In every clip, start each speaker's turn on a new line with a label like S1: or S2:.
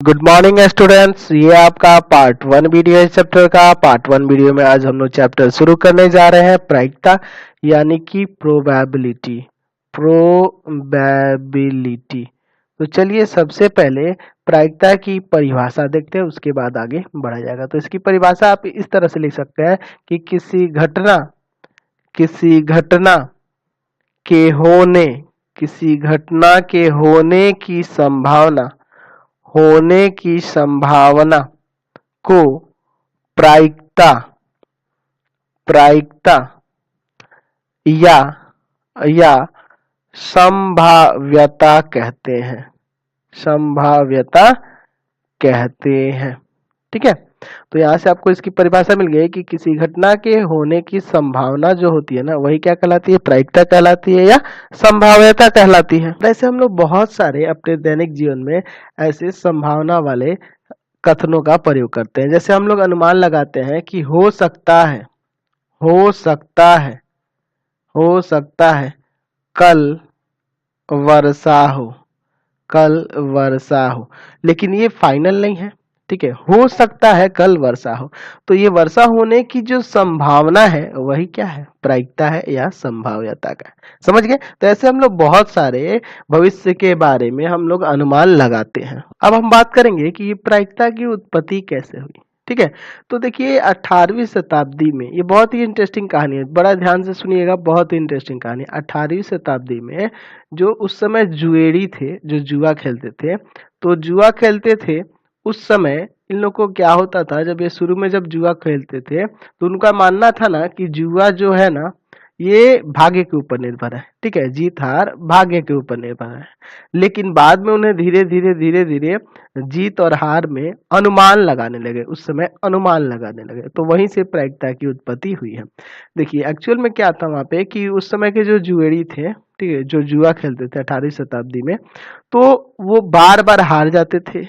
S1: Good morning students. ये आपका part one video है चैप्टर का। पार्ट वन वीडियो में आज हम लोग चैप्टर शुरू करने जा रहे हैं प्रायिकता यानी कि प्रोबेबिलिटी। प्रोबेबिलिटी तो चलिए सबसे पहले प्रायिकता की परिभाषा देखते हैं, उसके बाद आगे बढ़ा जाएगा। तो इसकी परिभाषा आप इस तरह से लिख सकते हैं कि किसी घटना के होने की संभावना को प्रायिकता प्रायिकता या या संभाव्यता कहते हैं। ठीक है, तो यहाँ से आपको इसकी परिभाषा मिल गई कि किसी घटना के होने की संभावना जो होती है ना, वही क्या कहलाती है? प्रायिकता कहलाती है या संभाव्यता कहलाती है। वैसे हम लोग बहुत सारे अपने दैनिक जीवन में ऐसे संभावना वाले कथनों का प्रयोग करते हैं। जैसे हम लोग अनुमान लगाते हैं कि हो सकता है कल वर्षा हो, लेकिन ये फाइनल नहीं है। ठीक है, हो सकता है कल वर्षा हो, तो ये वर्षा होने की जो संभावना है वही क्या है? प्रायिकता है या संभाव्यता का। समझ गए? तो ऐसे हम लोग बहुत सारे भविष्य के बारे में हम लोग अनुमान लगाते हैं। अब हम बात करेंगे कि ये प्रायिकता की उत्पत्ति कैसे हुई। ठीक है, तो देखिए 18वीं शताब्दी में, ये बहुत ही इंटरेस्टिंग कहानी है, बड़ा ध्यान से सुनिएगा, बहुत ही इंटरेस्टिंग कहानी। 18वीं शताब्दी में जो उस समय जुएरी थे, जो जुआ खेलते थे, तो जुआ खेलते थे उस समय इन लोगों को क्या होता था, जब ये शुरू में जब जुआ खेलते थे तो उनका मानना था ना कि जुआ जो है ना, ये भाग्य के ऊपर निर्भर है। ठीक है, जीत हार भाग्य के ऊपर निर्भर है। लेकिन बाद में उन्हें धीरे धीरे जीत और हार में अनुमान लगाने लगे, उस समय अनुमान लगाने लगे, तो वहीं से प्रायिकता की उत्पत्ति हुई है। देखिए एक्चुअल में क्या था वहां पे कि उस समय के जो जुएरी थे, ठीक है, जो जुआ खेलते थे 18वीं शताब्दी में, तो वो बार बार हार जाते थे,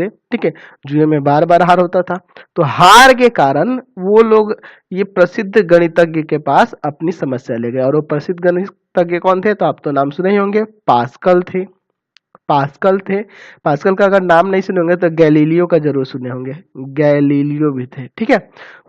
S1: ठीक है, जुए में बार बार हार होता था। तो हार के कारण वो लोग ये प्रसिद्ध गणितज्ञ के पास अपनी समस्या ले गए, और वो प्रसिद्ध गणितज्ञ कौन थे? तो आप तो नाम सुने ही होंगे, पास्कल का अगर नाम नहीं सुने होंगे तो गैलीलियो का जरूर सुने होंगे, गैलीलियो भी थे। ठीक है,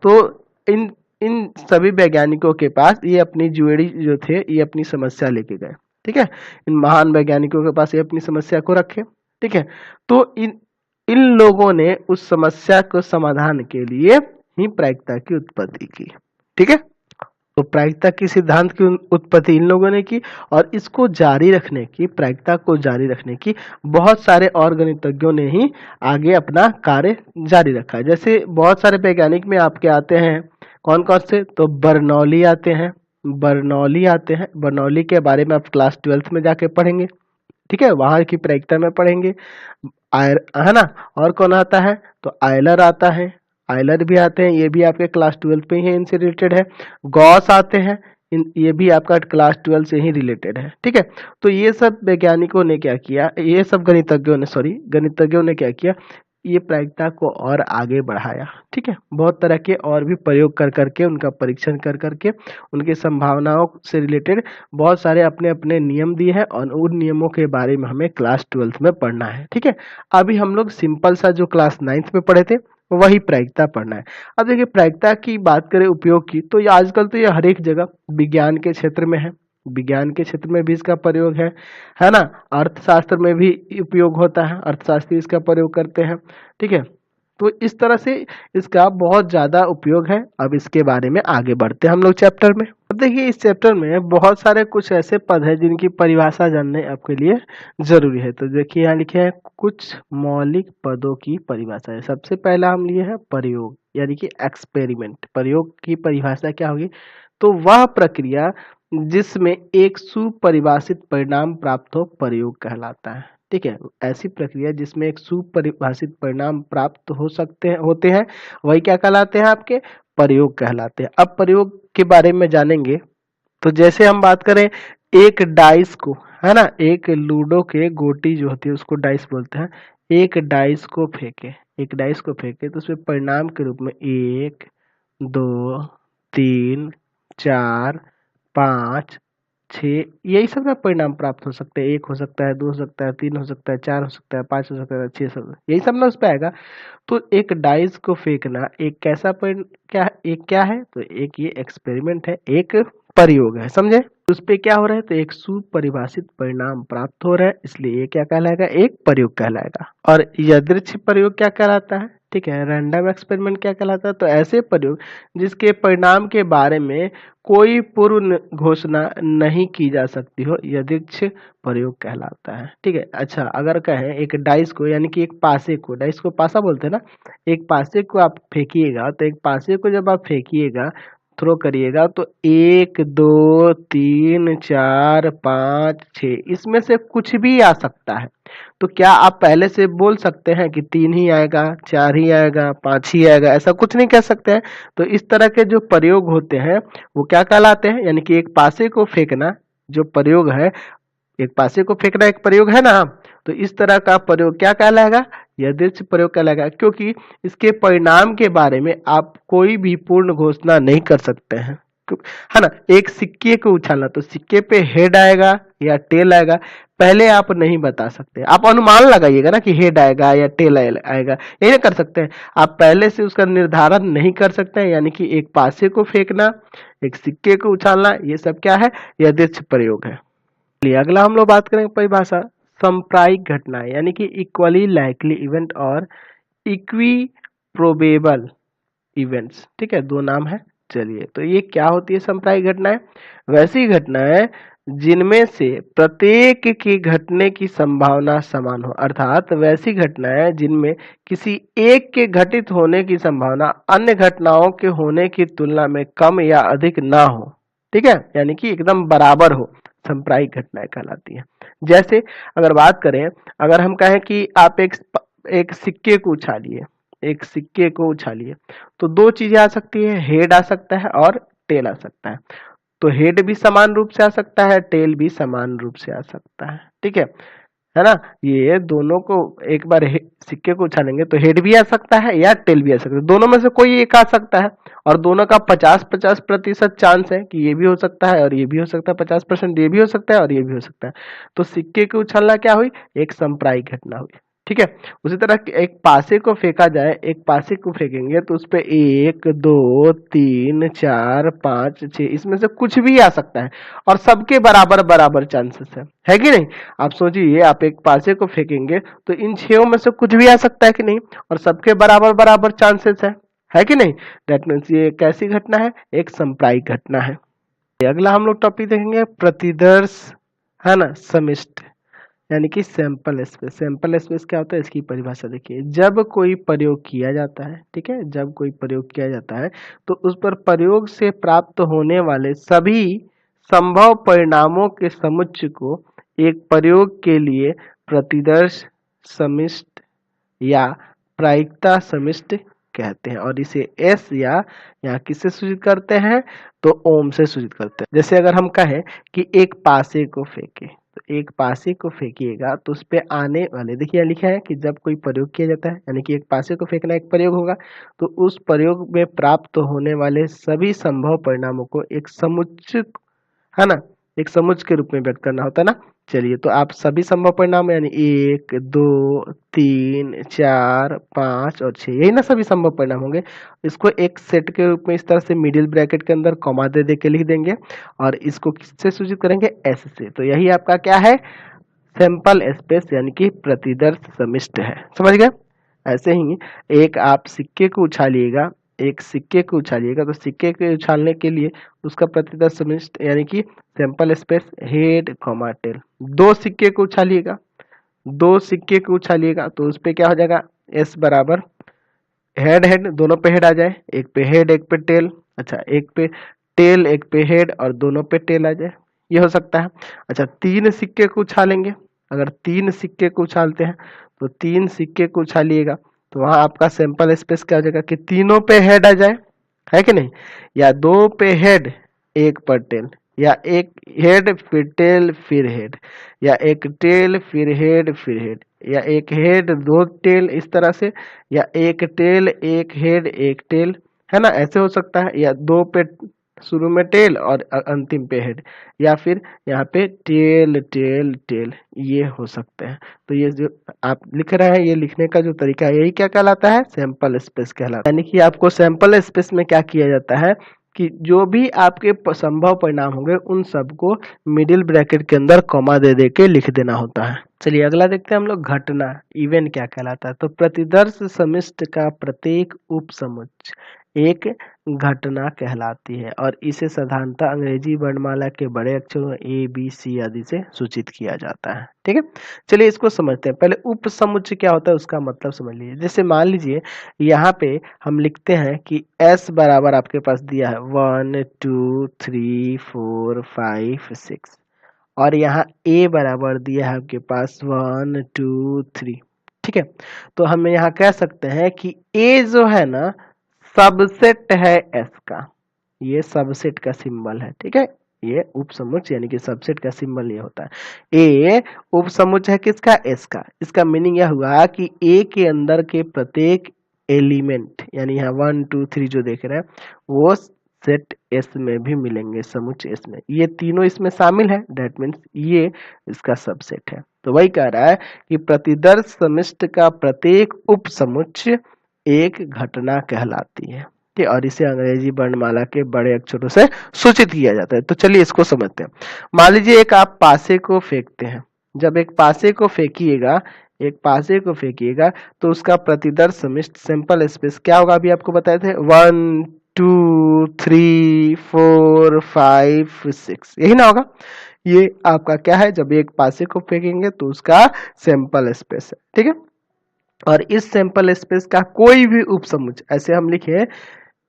S1: तो इन इन सभी वैज्ञानिकों के पास ये अपनी जुएड़ी जो थे, ये अपनी समस्या लेके गए। ठीक है, इन महान वैज्ञानिकों के पास ये अपनी समस्या को रखे। ठीक है, तो इन इन लोगों ने उस समस्या को समाधान के लिए ही प्रायिकता की उत्पत्ति की। ठीक है, तो प्रायिकता की सिद्धांत की उत्पत्ति इन लोगों ने की, और इसको जारी रखने की, प्रायिकता को जारी रखने की बहुत सारे और गणितज्ञों ने ही आगे अपना कार्य जारी रखा है। जैसे बहुत सारे वैज्ञानिक में आपके आते हैं, कौन कौन से? तो बर्नौली के बारे में आप क्लास 12th में जाके पढ़ेंगे। ठीक है, वहां की प्रायिकता में पढ़ेंगे, है ना। और कौन आता है? तो आयलर आता है, आयलर भी आते हैं, ये भी आपके क्लास 12 पे ही है, इनसे रिलेटेड है। गॉस आते हैं, ये भी आपका क्लास 12 से ही रिलेटेड है। ठीक है, तो ये सब वैज्ञानिकों ने क्या किया, ये सब गणितज्ञों ने क्या किया, ये प्रायिकता को और आगे बढ़ाया। ठीक है, बहुत तरह के और भी प्रयोग कर करके, उनका परीक्षण कर करके, उनकी संभावनाओं से रिलेटेड बहुत सारे अपने अपने नियम दिए हैं, और उन नियमों के बारे में हमें क्लास 12th में पढ़ना है। ठीक है, अभी हम लोग सिंपल सा जो क्लास 9th में पढ़े थे वही प्रायिकता पढ़ना है। अब देखिए प्रायिकता की बात करें उपयोग की, तो ये आजकल तो ये हर एक जगह विज्ञान के क्षेत्र में है, विज्ञान के क्षेत्र में भी इसका प्रयोग है ना। अर्थशास्त्र में भी उपयोग होता है, अर्थशास्त्री इसका प्रयोग करते हैं। ठीक है, तो इस तरह से इसका बहुत ज्यादा उपयोग है। अब इसके बारे में आगे बढ़ते हैं हम लोग चैप्टर में। अब देखिए इस चैप्टर में बहुत सारे कुछ ऐसे पद है जिनकी परिभाषा जानने आपके लिए जरूरी है। तो देखिए यहाँ लिखे हैं कुछ मौलिक पदों की परिभाषा है। सबसे पहला हम लिए हैं प्रयोग, यानी कि एक्सपेरिमेंट। प्रयोग की परिभाषा क्या होगी? तो वह प्रक्रिया जिसमें एक सुपरिभाषित परिणाम प्राप्त हो, प्रयोग कहलाता है। ठीक है, ऐसी प्रक्रिया जिसमें एक सुपरिभाषित परिणाम प्राप्त होते हैं, वही क्या कहलाते हैं? आपके प्रयोग कहलाते हैं। अब प्रयोग के बारे में जानेंगे, तो जैसे हम बात करें एक डाइस को, है ना, एक लूडो के गोटी जो होती है उसको डाइस बोलते हैं। एक डाइस को फेंके तो उसमें परिणाम के रूप में 1 2 3 4 5 6, यही सब ना परिणाम प्राप्त हो सकते हैं। 1 हो सकता है, 2 हो सकता है, 3 हो सकता है, 4 हो सकता है, 5 हो सकता है, 6 सब, यही सब ना उस पे आएगा। तो एक डाइस को फेंकना एक कैसा क्या एक क्या है, तो एक ये एक्सपेरिमेंट है, एक प्रयोग है, समझे। उस पे क्या हो रहा है, तो एक सुपरिभाषित परिणाम प्राप्त हो रहा है, इसलिए ये क्या कहलाएगा, एक प्रयोग कहलाएगा। और यादृच्छिक प्रयोग क्या कहलाता है, ठीक है, रैंडम एक्सपेरिमेंट क्या कहलाता है, तो ऐसे प्रयोग जिसके परिणाम के बारे में कोई पूर्व घोषणा नहीं की जा सकती हो, यादृच्छिक प्रयोग कहलाता है, ठीक है। अच्छा, अगर कहें एक डाइस को, यानी कि एक पासे को, डाइस को पासा बोलते हैं ना, एक पासे को आप फेंकिएगा, तो एक पासे को जब आप फेंकिएगा, थ्रो करिएगा, तो 1 2 3 4 5 6 इसमें से कुछ भी आ सकता है। तो क्या आप पहले से बोल सकते हैं कि 3 ही आएगा, 4 ही आएगा, 5 ही आएगा, ऐसा कुछ नहीं कह सकते हैं। तो इस तरह के जो प्रयोग होते हैं वो क्या कहलाते हैं, यानी कि एक पासे को फेंकना जो प्रयोग है, एक पासे को फेंकना एक प्रयोग है ना, तो इस तरह का प्रयोग क्या कहलाएगा, यादृच्छिक प्रयोग कहलाएगा, क्योंकि इसके परिणाम के बारे में आप कोई भी पूर्ण घोषणा नहीं कर सकते हैं, है ना। एक सिक्के को उछालना, तो सिक्के पे हेड आएगा या टेल आएगा, पहले आप नहीं बता सकते, आप अनुमान लगाइएगा ना कि हेड आएगा या टेल आएगा, ये नहीं कर सकते हैं, आप पहले से उसका निर्धारण नहीं कर सकते हैं। यानी कि एक पासे को फेंकना, एक सिक्के को उछालना, ये सब क्या है, यादृच्छिक प्रयोग है। चलिए अगला हम लोग बात करेंगे परिभाषा, सांप्रायिक घटनाएं, यानी कि इक्वली लाइकली इवेंट और इक्वी प्रोबेबल इवेंट्स, ठीक है, दो नाम है। चलिए, तो ये क्या होती है सांप्रायिक घटनाएं, वैसी घटनाएं जिनमें से प्रत्येक के घटने की संभावना समान हो, अर्थात वैसी घटनाएं जिनमें किसी एक के घटित होने की संभावना अन्य घटनाओं के होने की तुलना में कम या अधिक ना हो, ठीक है, यानी कि एकदम बराबर हो, सांप्रायिक घटनाएं कहलाती है। जैसे अगर बात करें, अगर हम कहें कि आप एक सिक्के को उछालिए, एक सिक्के को उछालिए, तो दो चीजें आ सकती है, हेड आ सकता है और टेल आ सकता है। तो हेड भी समान रूप से आ सकता है, टेल भी समान रूप से आ सकता है, ठीक है ना। ये दोनों को एक बार सिक्के को उछालेंगे तो हेड भी आ सकता है या टेल भी आ सकता है, दोनों में से कोई एक आ सकता है, और दोनों का 50-50% चांस है कि ये भी हो सकता है और ये भी हो सकता है, 50% ये भी हो सकता है और ये भी हो सकता है। तो सिक्के को उछालना क्या हुई, एक सांप्रायिक घटना हुई, ठीक है। उसी तरह एक पासे को फेंका जाए, एक पासे को फेंकेंगे तो उस पे 1 2 3 4 5 6 इसमें से कुछ भी आ सकता है, और सबके बराबर बराबर चांसेस है कि नहीं। आप सोचिए, आप एक पासे को फेंकेंगे तो इन 6 में से कुछ भी आ सकता है कि नहीं, और सबके बराबर बराबर चांसेस है कि नहीं। दैट मीन्स ये कैसी घटना है, एक सांप्रायिक घटना है। अगला हम लोग टॉपिक देखेंगे प्रतिदर्श, है ना, समिष्ट, यानी कि सैंपल स्पेस। सैंपल स्पेस क्या होता है, इसकी परिभाषा देखिए, जब कोई प्रयोग किया जाता है, ठीक है, जब कोई प्रयोग किया जाता है तो उस पर प्रयोग से प्राप्त होने वाले सभी संभव परिणामों के समुच्चय को एक प्रयोग के लिए प्रतिदर्श समिष्ट या प्रायिकता समिष्ट कहते हैं, और इसे एस या यहाँ किससे सूचित करते हैं, तो ओम से सूचित करते हैं। जैसे अगर हम कहें कि एक पासे को फेंके, तो एक पासे को फेंकिएगा तो उस पे आने वाले, देखिए यहाँ लिखा है कि जब कोई प्रयोग किया जाता है, यानी कि एक पासे को फेंकना एक प्रयोग होगा, तो उस प्रयोग में प्राप्त होने वाले सभी संभव परिणामों को एक समुच्चय, है ना, एक समुच्चय के रूप में व्यक्त करना होता है ना। चलिए, तो आप सभी संभव परिणाम, यानी 1 2 3 4 5 और 6, यही ना सभी संभव परिणाम होंगे, इसको एक सेट के रूप में इस तरह से मिडिल ब्रैकेट के अंदर कॉमा दे दे के लिख देंगे, और इसको किससे सूचित करेंगे, एस से। तो यही आपका क्या है, सैंपल स्पेस, यानी कि प्रतिदर्श समिष्ट है, समझ गए। ऐसे ही एक आप सिक्के को उछालिएगा, एक सिक्के को उछालिएगा, तो सिक्के के उछालने के लिए उसका प्रतिदर्श समिष्ट, यानी कि sample space head comma tail. दो सिक्के को उछालिएगा, दो सिक्के को उछालिएगा तो उस पे क्या हो जाएगा, एस बराबर हेड हेड, दोनों पे हेड आ जाए, एक पे हेड एक पे टेल, अच्छा एक पे टेल एक पे हेड और दोनों पे टेल आ जाए, ये हो सकता है। अच्छा, तीन सिक्के को उछालेंगे, अगर तीन सिक्के को उछालते हैं तो तीन सिक्के को उछालिएगा तो वहां आपका सैंपल स्पेस क्या हो जाएगा कि तीनों पे हेड आ जाए, है कि नहीं, या दो पे हेड एक पर टेल, या एक हेड फिर टेल फिर हेड, या एक टेल फिर हेड, या एक हेड दो टेल, इस तरह से, या एक टेल एक हेड एक टेल, है ना, ऐसे हो सकता है, या दो पे शुरू में टेल और अंतिम पे हेड, या फिर यहाँ पे टेल टेल टेल, ये हो सकते हैं। तो ये जो आप लिख रहे हैं, ये लिखने का जो तरीका है, यही क्या कहलाता है, सैंपल स्पेस कहलाता है। यानी कि आपको सैंपल स्पेस में क्या किया जाता है कि जो भी आपके संभव परिणाम होंगे उन सबको मिडिल ब्रैकेट के अंदर कॉमा दे दे के लिख देना होता है। चलिए अगला देखते हैं हम लोग, घटना इवेंट क्या कहलाता है। तो प्रतिदर्श समिष्ट का प्रत्येक उपसमुच्चय एक घटना कहलाती है और इसे साधारणतः अंग्रेजी वर्णमाला के बड़े अक्षरों ए बी सी आदि से सूचित किया जाता है। ठीक है, चलिए इसको समझते हैं। पहले उपसमुच्चय क्या होता है उसका मतलब समझ लीजिए। जैसे मान लीजिए यहाँ पे हम लिखते हैं कि S बराबर आपके पास दिया है 1 2 3 4 5 6 और यहाँ A बराबर दिया है आपके पास 1 2 3। ठीक है, तो हम यहाँ कह सकते हैं कि A जो है ना सबसेट है S का, ये सबसेट का सिंबल है। ठीक है, ये उपसमुच्चय यानी कि सबसेट का सिंबल ये होता है। ए उपसमुच्चय है किसका, एस का। इसका मीनिंग यह हुआ कि ए के अंदर के प्रत्येक एलिमेंट यानी यहाँ 1 2 3 जो देख रहे हैं वो सेट एस में भी मिलेंगे, समुच्चय एस में। ये तीनों इसमें शामिल है, दैट मीन्स ये इसका सबसेट है। तो वही कह रहा है कि प्रतिदर्श समिष्ट का प्रत्येक उपसमुच्चय एक घटना कहलाती है। ठीक, और इसे अंग्रेजी वर्णमाला के बड़े अक्षरों से सूचित किया जाता है। तो चलिए इसको समझते हैं। मान लीजिए एक आप पासे को फेंकते हैं, जब एक पासे को फेंकिएगा, एक पासे को फेंकिएगा तो उसका प्रतिदर्श समिष्ट सैंपल स्पेस क्या होगा, अभी आपको बताए थे 1 2 3 4 5 6, यही ना होगा। ये आपका क्या है, जब एक पासे को फेंकेंगे तो उसका सैंपल स्पेस है। ठीक है, और इस सैंपल स्पेस का कोई भी उपसमुच्चय, ऐसे हम लिखे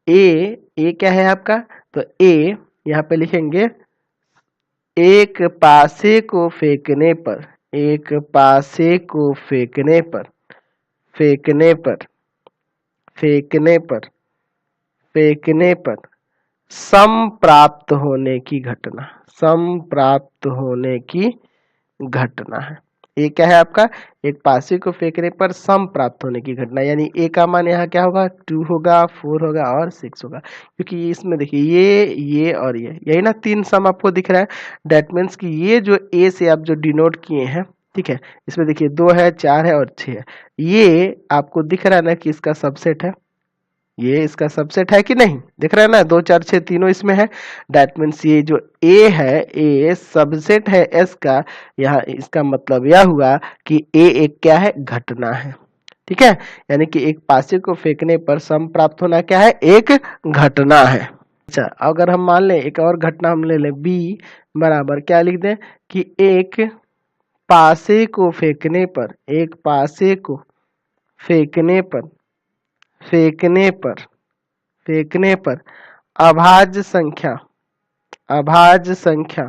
S1: ए क्या है आपका, तो ए यहाँ पे लिखेंगे एक पासे को फेंकने पर, एक पासे को फेंकने पर, फेंकने पर, फेंकने पर, फेंकने पर सम प्राप्त होने की घटना, सम प्राप्त होने की घटना है। ये क्या है आपका, एक पासे को फेंकने पर सम प्राप्त होने की घटना, यानी ए का मान यहाँ क्या होगा 2 होगा, 4 होगा और 6 होगा। क्योंकि इसमें देखिए ये और ये, यही ना 3 सम आपको दिख रहा है। दैट मीन्स कि ये जो ए से आप जो डिनोट किए हैं, ठीक है, इसमें देखिए 2 है, 4 है और 6 है, ये आपको दिख रहा है ना कि इसका सबसेट है। ये इसका सबसेट है कि नहीं, दिख रहा है ना, 2 4 6 तीनों इसमें है। दैट मीन्स ये जो ए है, ए सबसेट है एस का। यहाँ इसका मतलब यह हुआ कि ए एक क्या है, घटना है। ठीक है, यानी कि एक पासे को फेंकने पर सम प्राप्त होना क्या है, एक घटना है। अच्छा, अगर हम मान लें एक और घटना हम ले लें, बी बराबर क्या लिख दें कि एक पासे को फेंकने पर, एक पासे को फेंकने पर, फेंकने पर, फेंकने पर अभाज्य संख्या, अभाज्य संख्या,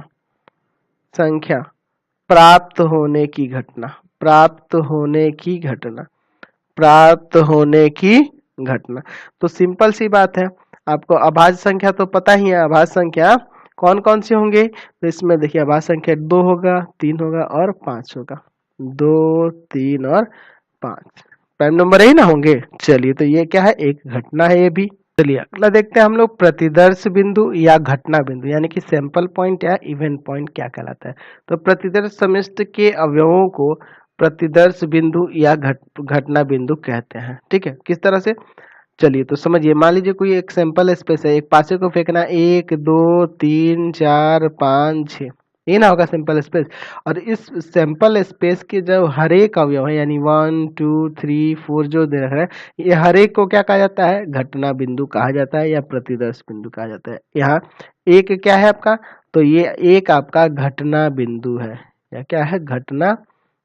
S1: संख्या प्राप्त होने की घटना, प्राप्त होने की घटना, प्राप्त होने की घटना। तो सिंपल सी बात है, आपको अभाज्य संख्या तो पता ही है। अभाज्य संख्या कौन कौन सी होंगे, तो इसमें देखिए अभाज्य संख्या 2 होगा, 3 होगा और 5 होगा। 2 3 और 5 प्राइम नंबर ही ना होंगे। चलिए, तो ये क्या है, एक घटना है ये भी। चलिए अगला देखते हैं हम लोग, प्रतिदर्श बिंदु या घटना बिंदु, यानी कि सैंपल पॉइंट या इवेंट पॉइंट क्या कहलाता है। तो प्रतिदर्श समिष्ट के अवयवों को प्रतिदर्श बिंदु या घटना बिंदु कहते हैं। ठीक है, किस तरह से, चलिए तो समझिए। मान लीजिए कोई एक सैंपल स्पेस है, एक पासे को फेंकना 1 2 3 4 5 6, ये ना होगा सैंपल स्पेस। और इस सैंपल स्पेस के जो हर एक अवयव है, यानी 1 2 3 4 जो दे रहा है, ये हर एक को क्या कहा जाता है, घटना बिंदु कहा जाता है या प्रतिदर्श बिंदु कहा जाता है। यहाँ एक क्या है आपका, तो ये एक आपका घटना बिंदु है, या क्या है, घटना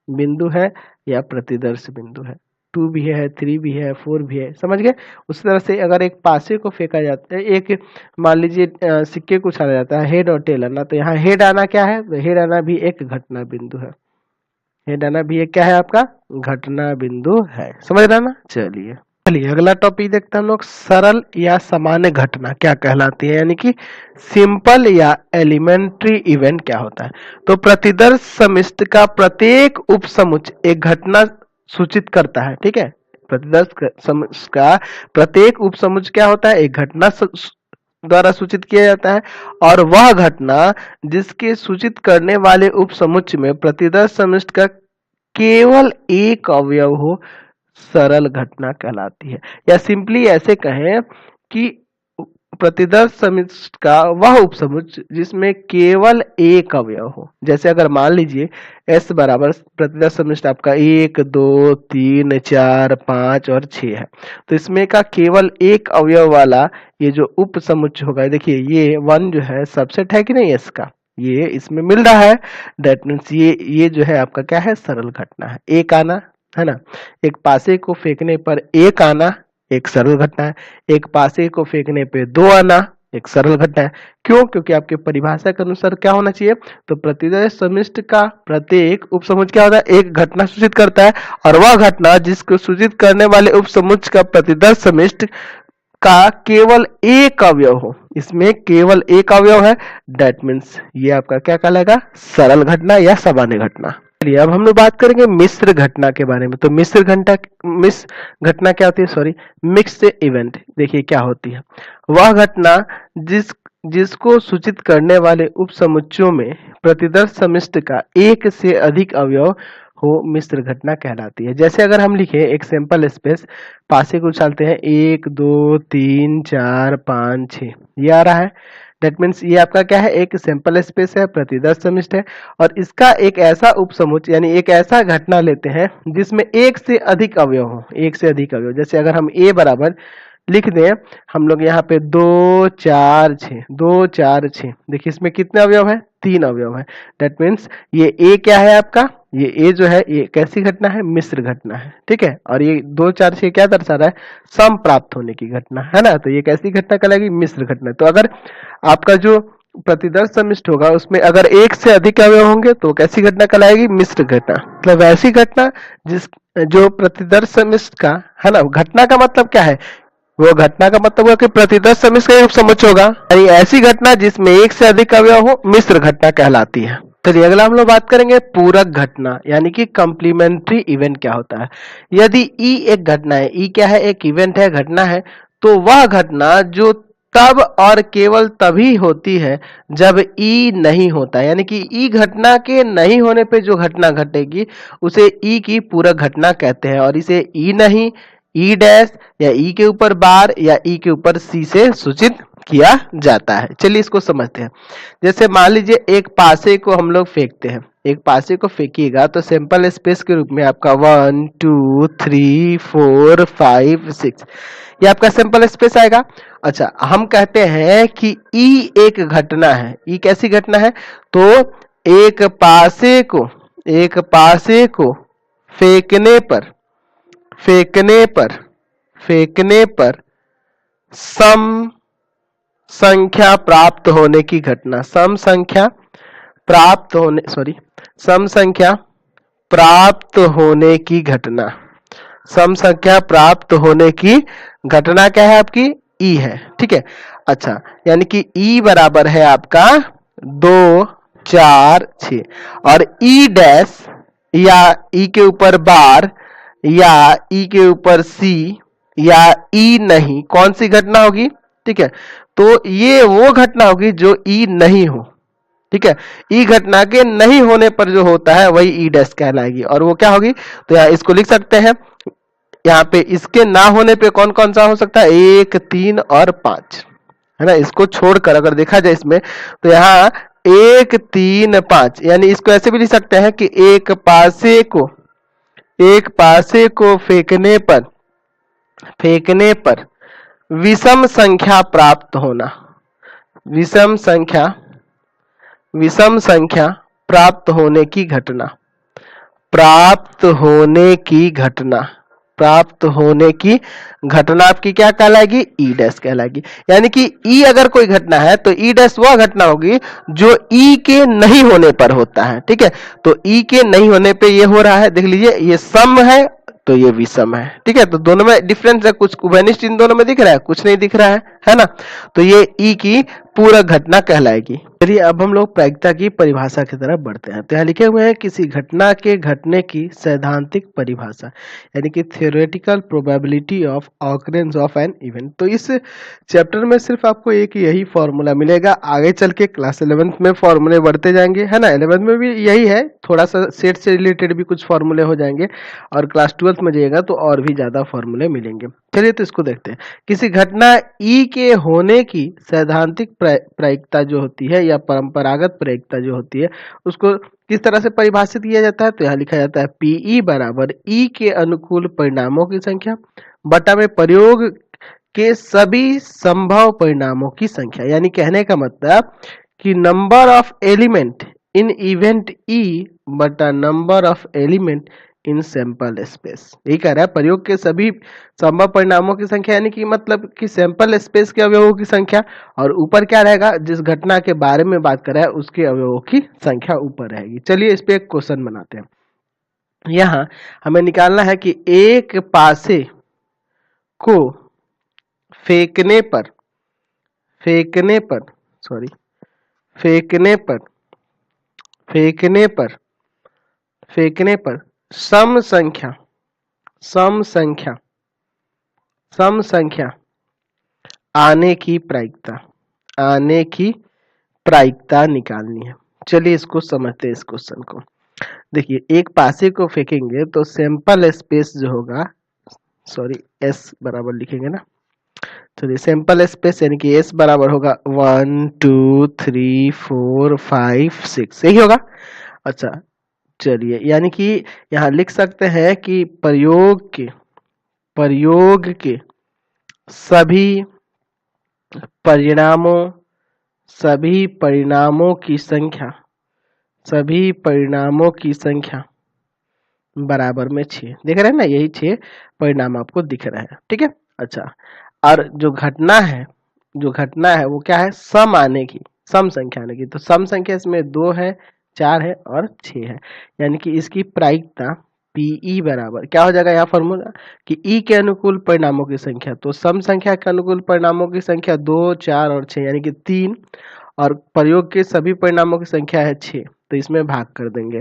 S1: बिंदु है या प्रतिदर्श बिंदु है। 2 भी है, 3 भी है, 4 भी है, समझ गए। उसी तरह से अगर एक पासे को फेंका जाता है, एक मान लीजिए सिक्के को उछाला जाता है, हेड और टेल आना, तो यहाँ हेड आना क्या है, तो हेड आना भी एक घटना बिंदु है। हेड आना भी एक क्या है आपका, घटना बिंदु है, समझ रहे ना। चलिए चलिए अगला टॉपिक देखते हैं हम लोग, सरल या सामान्य घटना क्या कहलाती है, यानी कि सिंपल या एलिमेंट्री इवेंट क्या होता है। तो प्रतिदर्श समिष्ट का प्रत्येक उपसमुच्चय एक घटना सूचित करता है। ठीक है, प्रतिदर्श का प्रत्येक उपसमुच्चय क्या होता है, एक घटना द्वारा सूचित किया जाता है, और वह घटना जिसके सूचित करने वाले उपसमुच्चय में प्रतिदर्श समिष्ट का केवल एक अवयव हो सरल घटना कहलाती है। या सिंपली ऐसे कहें कि प्रतिदर्श समिष्ट का वह उपसमुच्चय जिसमें केवल एक अवयव हो। जैसे अगर मान लीजिए S बराबर प्रतिदर्श समिष्ट आपका 1, 2, 3, 4, 5 और 6 है, तो इसमें का केवल एक अवयव वाला ये जो उपसमुच्चय होगा, देखिए ये 1 जो है सबसेट है कि नहीं S का, ये इसमें मिल रहा है। दैट मीन्स ये जो है आपका क्या है, सरल घटना है। एक आना है ना, एक पासे को फेंकने पर एक आना एक सरल घटना है, एक पासे को फेंकने पे 2 आना एक सरल घटना है। क्यों? क्योंकि आपके परिभाषा के अनुसार क्या होना चाहिए, तो प्रतिदर्श समिष्ट का प्रत्येक उपसमुच्चय क्या होता है, एक घटना सूचित करता है, और वह घटना जिसको सूचित करने वाले उपसमुच्चय का प्रतिदर्श समिष्ट का केवल एक अवयव हो, इसमें केवल एक अवयव है, दैट मीन्स ये आपका क्या कहलाएगा, सरल घटना या सामान्य घटना। चलिए अब हम लोग बात करेंगे मिश्र घटना के बारे में। तो मिश्र घटना क्या होती है, सॉरी मिक्स्ड इवेंट। देखिए क्या होती है, वह घटना जिसको सूचित करने वाले उपसमुच्चयों में प्रतिदर्श समिष्ट का एक से अधिक अवयव हो मिश्र घटना कहलाती है। जैसे अगर हम लिखे एक सैंपल स्पेस, पासे को उछालते हैं 1, 2, 3, 4, 5, 6, ये आ रहा है। दैट मीन्स ये आपका क्या है, एक सैंपल स्पेस है, प्रतिदर्श समिष्ट है, और इसका एक ऐसा उपसमुच्चय यानी एक ऐसा घटना लेते हैं जिसमें एक से अधिक अवयव हो, एक से अधिक अवयव। जैसे अगर हम ए बराबर लिख दें हम लोग यहाँ पे 2, 4, 6, 2, 4, 6, देखिए इसमें कितने अवयव है, 3 अवयव है। दैट मीन्स ये ए क्या है आपका, ये ए जो है ये कैसी घटना है, मिश्र घटना है, ठीक है। और ये 2, 4, 6 क्या दर्शा रहा है, सम प्राप्त होने की घटना है ना, तो ये कैसी घटना कहलाएगी, मिश्र घटना। तो अगर आपका जो प्रतिदर्श समिष्ट होगा उसमें अगर एक से अधिक अवयव होंगे तो कैसी घटना कहलाएगी, मिश्र घटना। मतलब वैसी घटना जो प्रतिदर्श समिष्ट का है ना, घटना का मतलब क्या है, वो घटना का मतलब हुआ कि प्रतिदर्श समिष्ट का उपसमुच्चय होगा, यानी ऐसी घटना जिसमें एक से अधिक अवयव हो मिश्र घटना कहलाती है। चलिए अगला हम लोग बात करेंगे पूरक घटना, यानी कि कॉम्प्लीमेंट्री इवेंट क्या होता है। यदि ई एक घटना है, ई क्या है, एक इवेंट है, घटना है, तो वह घटना जो तब और केवल तभी होती है जब ई नहीं होता, यानी कि ई घटना के नहीं होने पे जो घटना घटेगी उसे ई की पूरक घटना कहते हैं, और इसे ई नहीं, ई डैश या ई के ऊपर बार या ई के ऊपर सी से सूचित किया जाता है। चलिए इसको समझते हैं। जैसे मान लीजिए एक पासे को हम लोग फेंकते हैं, एक पासे को फेंकिएगा तो सैंपल स्पेस के रूप में आपका 1, 2, 3, 4, 5, 6 ये आपका सैंपल स्पेस आएगा। अच्छा हम कहते हैं कि ई एक घटना है, ई कैसी घटना है, तो एक पासे को फेंकने पर सम संख्या प्राप्त होने की घटना, सम संख्या प्राप्त होने की घटना क्या है आपकी, ई है, ठीक है। अच्छा यानी कि ई बराबर है आपका 2, 4, 6, और ई डैश या ई के ऊपर बार या ई के ऊपर सी या ई नहीं, कौन सी घटना होगी, ठीक है। तो ये वो घटना होगी जो ई नहीं हो, ठीक है। ई घटना के नहीं होने पर जो होता है वही ई डैश कहलाएगी, और वो क्या होगी, तो यहाँ इसको लिख सकते हैं, यहाँ पे इसके ना होने पे कौन कौन सा हो सकता है, 1, 3 और 5 है ना। इसको छोड़कर अगर देखा जाए इसमें तो यहाँ 1, 3, 5, यानी इसको ऐसे भी लिख सकते हैं कि एक पासे को फेंकने पर विषम संख्या प्राप्त होने की घटना आपकी क्या कहलाएगी, ई डैश कहलाएगी। यानी कि ई अगर कोई घटना है तो ई डैश वह घटना होगी जो ई के नहीं होने पर होता है, ठीक है। तो ई के नहीं होने पे ये हो रहा है, देख लीजिए ये सम है तो ये विषम है, ठीक है। तो दोनों में डिफरेंस है, कुछ उभयनिष्ठ इन दोनों में दिख रहा है, कुछ नहीं दिख रहा है ना। तो ये ई की पूरक घटना कहलाएगी। चलिए अब हम लोग प्रायिकता की परिभाषा की तरफ बढ़ते हैं। तो यहाँ लिखे हुए हैं किसी घटना के घटने की सैद्धांतिक परिभाषा, यानी कि theoretical probability of occurrence of an event. तो इस चैप्टर में सिर्फ आपको एक यही फॉर्मूला मिलेगा। आगे चल के क्लास 11th में फॉर्मूले बढ़ते जाएंगे, है ना। 11th में भी यही है, थोड़ा सा सेट से रिलेटेड भी कुछ फॉर्मूले हो जाएंगे, और क्लास 12th में जाइएगा तो और भी ज्यादा फॉर्मूले मिलेंगे। चलिए तो इसको देखते हैं। किसी घटना ई के होने की सैद्धांतिक प्रायिकता जो होती है या परंपरागत प्रायिकता जो होती है उसको किस तरह से परिभाषित किया जाता है। तो यहाँ लिखा जाता है पीई बराबर ई के अनुकूल परिणामों की संख्या बटा में प्रयोग के सभी संभव परिणामों की संख्या। यानी कहने का मतलब कि number of element in event E बटा number of element in sample space. यही कह रहा है प्रयोग के सभी संभव परिणामों की संख्या, यानी कि मतलब कि सैंपल स्पेस के अवयवों की संख्या, और ऊपर क्या रहेगा, जिस घटना के बारे में बात कर रहा है उसके अवयवों की संख्या ऊपर रहेगी। चलिए इस पे एक क्वेश्चन बनाते हैं। यहाँ हमें निकालना है कि एक पासे को फेंकने पर सम संख्या आने की प्रायिकता निकालनी है। चलिए इसको समझते हैं इस क्वेश्चन को। देखिए एक पासे को फेंकेंगे तो सैंपल स्पेस जो होगा, एस बराबर लिखेंगे ना। चलिए सैंपल स्पेस यानी कि एस बराबर होगा 1 2 3 4 5 6, यही होगा। अच्छा चलिए यानी कि यहाँ लिख सकते हैं कि प्रयोग के सभी परिणामों की संख्या बराबर में 6। देख रहे हैं ना, यही 6 परिणाम आपको दिख रहे हैं, ठीक है। अच्छा, और जो घटना है वो क्या है, सम संख्या आने की। तो सम संख्या इसमें 2 है, 4 है और 6 है, यानी कि इसकी प्रायिकता पीई बराबर क्या हो जाएगा, यहाँ फॉर्मूला कि ई के अनुकूल परिणामों की संख्या, तो सम संख्या के अनुकूल परिणामों की संख्या 2 4 और 6 यानी कि 3, और प्रयोग के सभी परिणामों की संख्या है 6, तो इसमें भाग कर देंगे,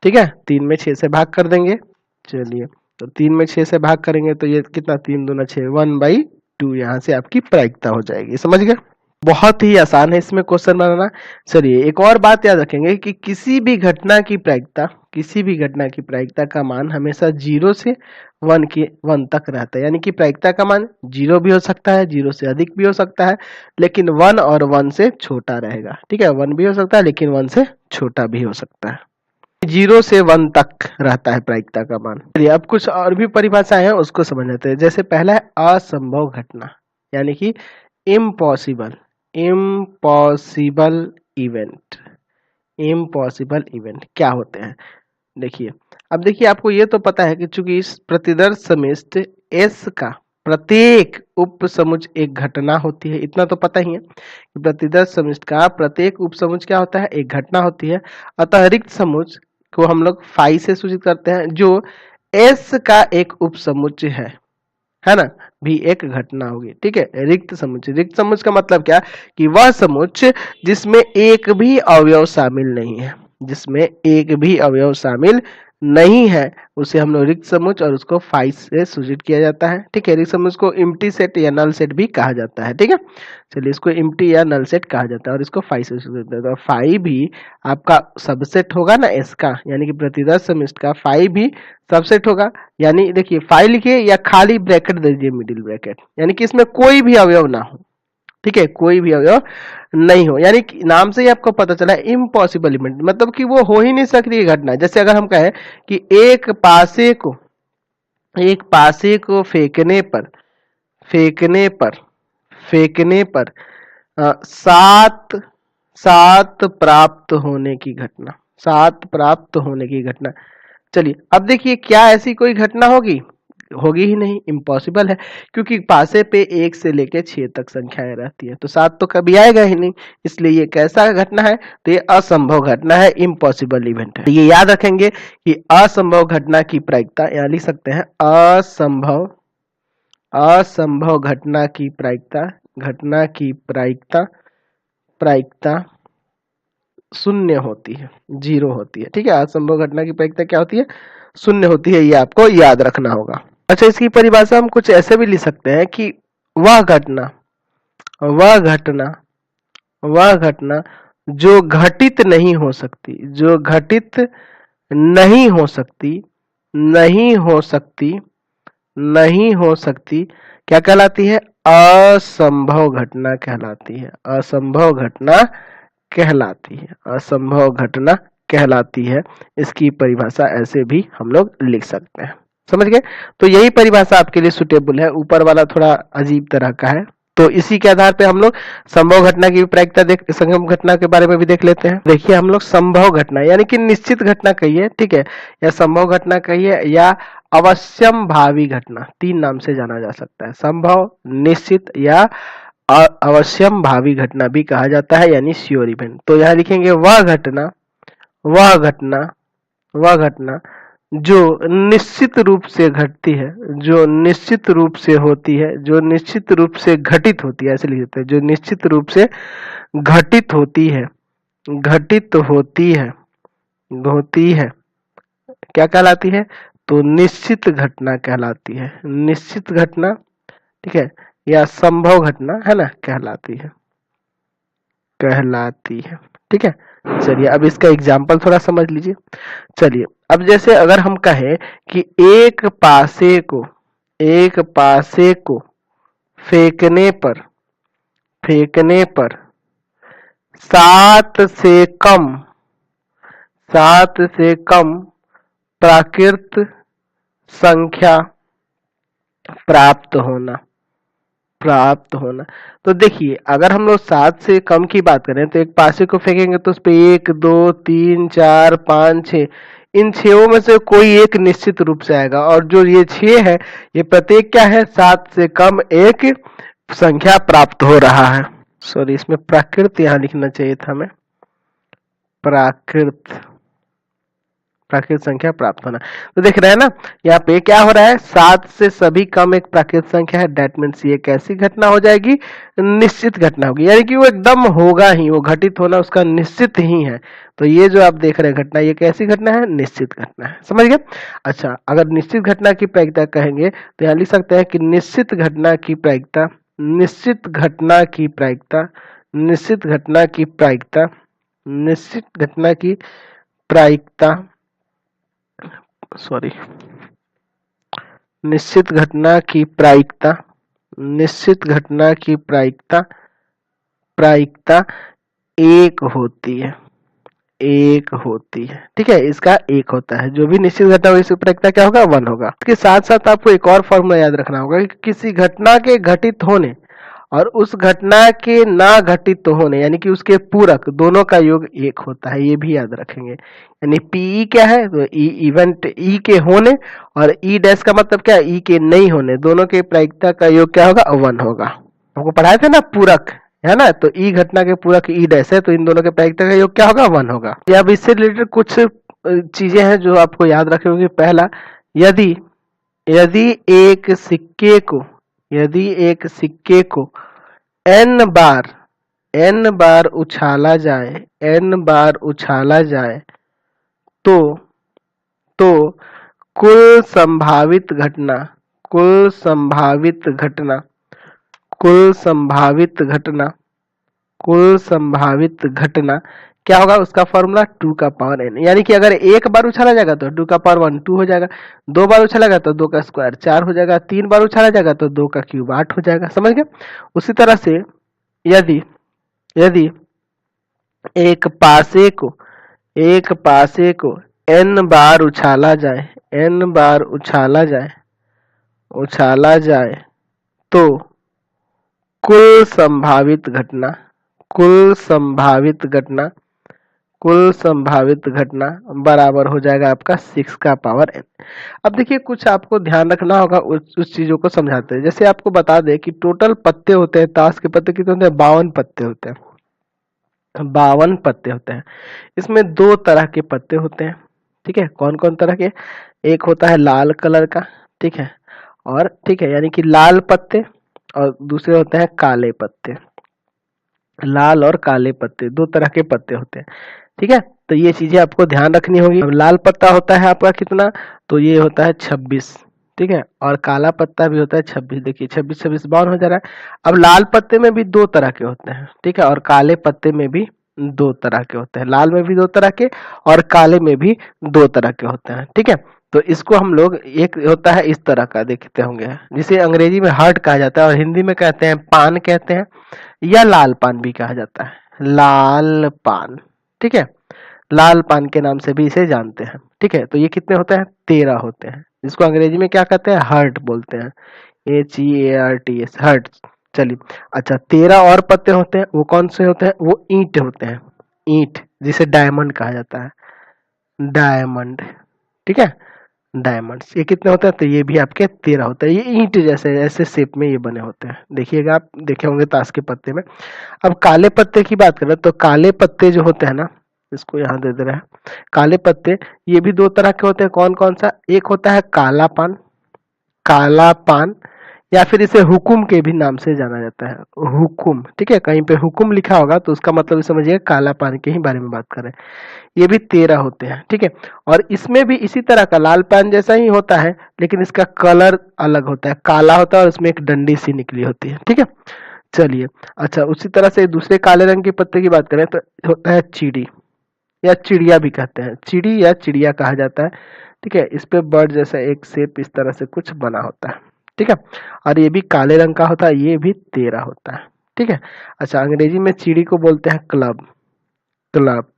S1: ठीक है। 3 में 6 से भाग कर देंगे। चलिए तो 3 में 6 से भाग करेंगे तो ये कितना, 3 दूना 6, 1/2 यहाँ से आपकी प्रायिकता हो जाएगी। समझ गए, बहुत ही आसान है इसमें क्वेश्चन बनाना। चलिए एक और बात याद रखेंगे कि किसी भी घटना की प्रायिकता का मान हमेशा 0 से 1 तक रहता है, यानी कि प्रायिकता का मान 0 भी हो सकता है, 0 से अधिक भी हो सकता है, लेकिन 1 और 1 से छोटा रहेगा, ठीक है। 1 भी हो सकता है लेकिन 1 से छोटा भी हो सकता है। 0 से 1 तक रहता है प्रायिकता का मान। चलिए अब कुछ और भी परिभाषाएं हैं उसको समझ लेते हैं। जैसे पहला है असंभव घटना, यानी कि इम्पॉसिबल इवेंट क्या होते हैं। देखिए अब देखिए आपको ये तो पता है कि चूंकि इस प्रतिदर्श समिष्ट एस का प्रत्येक उपसमुच एक घटना होती है, इतना तो पता ही है कि प्रतिदर्श समिष्ट का प्रत्येक उपसमुच क्या होता है, एक घटना होती है। अतः रिक्त समुच को हम लोग फाई से सूचित करते हैं, जो एस का एक उपसमुच है ना, भी एक घटना होगी, ठीक है। रिक्त समुच का मतलब क्या, कि वह समुच जिसमें एक भी अवयव शामिल नहीं है उसे हम लोग रिक्त समुच और उसको फाई से सूचित किया जाता है, ठीक है। रिक्त समुच को इम्प्टी सेट या नल सेट भी कहा जाता है, ठीक है। चलिए इसको इम्प्टी या नल सेट कहा जाता है और इसको फाई से सूचित करता है। तो फाई भी आपका सबसेट होगा ना एस का, यानी कि प्रतिदर्श समिष्ट का फाई भी सबसेट होगा। यानी देखिए फाई लिखिए या खाली ब्रैकेट दे दीजिए, मिडिल ब्रैकेट, यानी कि इसमें कोई भी अवयव ना हो, ठीक है, कोई भी अवयव नहीं हो, यानी कि नाम से ही आपको पता चला इम्पॉसिबल इवेंट, मतलब कि वो हो ही नहीं सकती घटना। जैसे अगर हम कहें कि एक पासे को फेंकने पर 7 प्राप्त होने की घटना। चलिए अब देखिए क्या ऐसी कोई घटना होगी ही नहीं, इम्पॉसिबल है, क्योंकि पासे पे 1 से लेके 6 तक संख्याएं रहती है, तो 7 तो कभी आएगा ही नहीं, इसलिए ये कैसा घटना है, तो ये असंभव घटना है, इम्पॉसिबल इवेंट है। ये याद रखेंगे कि असंभव घटना की प्रायिकता, यहाँ लिख सकते हैं असंभव घटना की प्रायिकता प्रायिकता शून्य होती है, 0 होती है। ठीक है, असंभव घटना की प्रायिकता क्या होती है? शून्य होती है, ये आपको याद रखना होगा। अच्छा, इसकी परिभाषा हम कुछ ऐसे भी लिख सकते हैं कि वह घटना वह घटना वह घटना जो घटित नहीं हो सकती, जो घटित नहीं हो सकती, नहीं हो सकती, नहीं हो सकती, क्या कहलाती है? असंभव घटना कहलाती है। असंभव घटना कहलाती है। असंभव घटना कहलाती है। इसकी परिभाषा ऐसे भी हम लोग लिख सकते हैं। समझ गए? तो यही परिभाषा आपके लिए सुटेबल है। ऊपर वाला थोड़ा अजीब तरह का है, तो इसी के आधार पे हम लोग संभव घटना की प्रायिकता देख, संगम घटना के बारे में भी देख लेते हैं। देखिए, हम लोग संभव घटना यानी कि निश्चित घटना कहिए, ठीक है, या संभव घटना कहिए, या अवश्यम भावी घटना, 3 नाम से जाना जा सकता है। संभव, निश्चित या अवश्यम भावी घटना भी कहा जाता है, यानी श्योर इवेंट। तो यहाँ लिखेंगे वह घटना वह घटना वह घटना जो निश्चित रूप से घटती है, जो निश्चित रूप से होती है, जो निश्चित रूप से घटित होती है, ऐसे लिख देते हैं, जो निश्चित रूप से घटित होती है, घटित होती है, क्या कहलाती है? तो निश्चित घटना कहलाती है। निश्चित घटना, ठीक है, या संभव घटना, है ना, कहलाती है, कहलाती है। ठीक है, चलिए अब इसका एग्जाम्पल थोड़ा समझ लीजिए। चलिए, अब जैसे अगर हम कहें कि एक पासे को फेंकने पर 7 से कम प्राकृत संख्या प्राप्त होना। तो देखिए, अगर हम लोग 7 से कम की बात करें तो एक पासे को फेंकेंगे तो उस पे 1 2 3 4 5 6, इन 6 में से कोई एक निश्चित रूप से आएगा, और जो ये 6 है, ये प्रत्येक क्या है? 7 से कम एक संख्या प्राप्त हो रहा है। सॉरी, इसमें प्राकृत यहाँ लिखना चाहिए था हमें, प्राकृत संख्या प्राप्त होना। तो देख रहे हैं ना, यहाँ पे क्या हो रहा है? 7 से सभी कम एक प्राकृत संख्या है। दैट मीन्स ये कैसी घटना हो जाएगी? निश्चित घटना होगी, यानी कि वो एकदम होगा ही, वो घटित होना उसका निश्चित ही है। तो ये जो आप देख रहे हैं घटना, ये कैसी घटना है? निश्चित घटना है। समझ गए? अच्छा, अगर निश्चित घटना की प्रायिकता कहेंगे तो यहाँ लिख सकते हैं कि निश्चित घटना की प्रायिकता, निश्चित घटना की प्रायिकता, निश्चित घटना की प्रायिकता, निश्चित घटना की प्रायिकता, सॉरी, निश्चित घटना की प्रायिकता, निश्चित घटना की प्रायिकता 1 होती है, 1 होती है। ठीक है, इसका 1 होता है। जो भी निश्चित घटना होगी इसकी प्रायिकता क्या होगा? 1 होगा। इसके साथ साथ आपको एक और फॉर्मूला याद रखना होगा कि किसी घटना के घटित होने और उस घटना के ना घटित होने, यानी कि उसके पूरक, दोनों का योग 1 होता है। ये भी याद रखेंगे। यानी पीई क्या है? तो ई इवेंट, ई के होने, और ई डैश का मतलब क्या है? ई के नहीं होने, दोनों के प्रायिकता का योग क्या होगा? 1 होगा। हमको पढ़ाए थे ना पूरक, है ना, तो ई घटना के पूरक ई डैश है, तो इन दोनों के प्रायिकता का योग क्या होगा? 1 होगा। अब इससे रिलेटेड कुछ चीजें हैं जो आपको याद रखनी होगी। पहला, यदि यदि एक सिक्के को n बार उछाला जाए तो कुल संभावित घटना क्या होगा? उसका फॉर्मूला 2 का पावर n, यानी कि अगर एक बार उछाला जाएगा तो 2 का पावर 1 2 हो जाएगा, 2 बार उछाला जाएगा तो 2 का स्क्वायर 4 हो जाएगा, 3 बार उछाला जाएगा तो 2 का क्यूब 8 हो जाएगा। समझ गए? उसी तरह से यदि एक पासे को n बार उछाला जाए तो कुल संभावित घटना बराबर हो जाएगा आपका 6 का पावर n। अब देखिए, कुछ आपको ध्यान रखना होगा उस चीजों को समझाते हैं। जैसे आपको बता दें कि टोटल पत्ते होते हैं, ताश के पत्ते कितने होते हैं? 52 पत्ते होते हैं। 52 पत्ते होते हैं। इसमें 2 तरह के पत्ते होते हैं। ठीक है, कौन कौन तरह के? एक होता है लाल कलर का, ठीक है, और ठीक है, यानी कि लाल पत्ते, और दूसरे होते हैं काले पत्ते। लाल और काले पत्ते, दो तरह के पत्ते होते हैं। ठीक है, तो ये चीजें आपको ध्यान रखनी होगी। अब लाल पत्ता होता है आपका कितना, तो ये होता है 26। ठीक है, और काला पत्ता भी होता है 26। देखिए 26 26 52 हो जा रहा है। अब लाल पत्ते में भी दो तरह के होते हैं, ठीक है, और काले पत्ते में भी दो तरह के होते हैं। लाल में भी दो तरह के और काले में भी दो तरह के होते हैं। ठीक है, तो इसको हम लोग, एक होता है इस तरह का देखते होंगे, जिसे अंग्रेजी में हर्ट कहा जाता है और हिंदी में कहते हैं पान कहते हैं, या लाल पान भी कहा जाता है, लाल पान। ठीक है, लाल पान के नाम से भी इसे जानते हैं। ठीक है, तो ये कितने होते हैं, 13 होते हैं, जिसको अंग्रेजी में क्या कहते हैं, हर्ट बोलते हैं, HEARTS, हर्ट। चलिए, अच्छा 13 और पत्ते होते हैं, वो कौन से होते हैं, वो ईंट होते हैं, ईंट, जिसे डायमंड कहा जाता है, डायमंड। ठीक है, डायमंड्स, ये कितने होते हैं, तो ये भी आपके 13 होते हैं। ये ईंट जैसे ऐसे शेप में ये बने होते हैं, देखिएगा आप देखे होंगे ताश के पत्ते में। अब काले पत्ते की बात करें तो काले पत्ते जो होते हैं ना, इसको यहाँ दे दे रहे हैं, काले पत्ते ये भी दो तरह के होते हैं। कौन कौन सा, एक होता है काला पान, काला पान, या फिर इसे हुकुम के भी नाम से जाना जाता है, हुकुम। ठीक है, कहीं पे हुकुम लिखा होगा तो उसका मतलब समझिए काला पान के ही बारे में बात करें। ये भी 13 होते हैं। ठीक है, और इसमें भी इसी तरह का लाल पान जैसा ही होता है, लेकिन इसका कलर अलग होता है, काला होता है और उसमें एक डंडी सी निकली होती है। ठीक है, चलिए, अच्छा उसी तरह से दूसरे काले रंग के पत्ते की बात करें तो होता है चिड़ी, या चिड़िया भी कहते हैं, चिड़ी या चिड़िया कहा जाता है। ठीक है, इस पे बर्ड जैसा एक शेप इस तरह से कुछ बना होता है। ठीक है, और ये भी काले रंग का होता है, ये भी 13 होता है। ठीक है, अच्छा अंग्रेजी में चिड़ी को बोलते हैं क्लब, क्लब,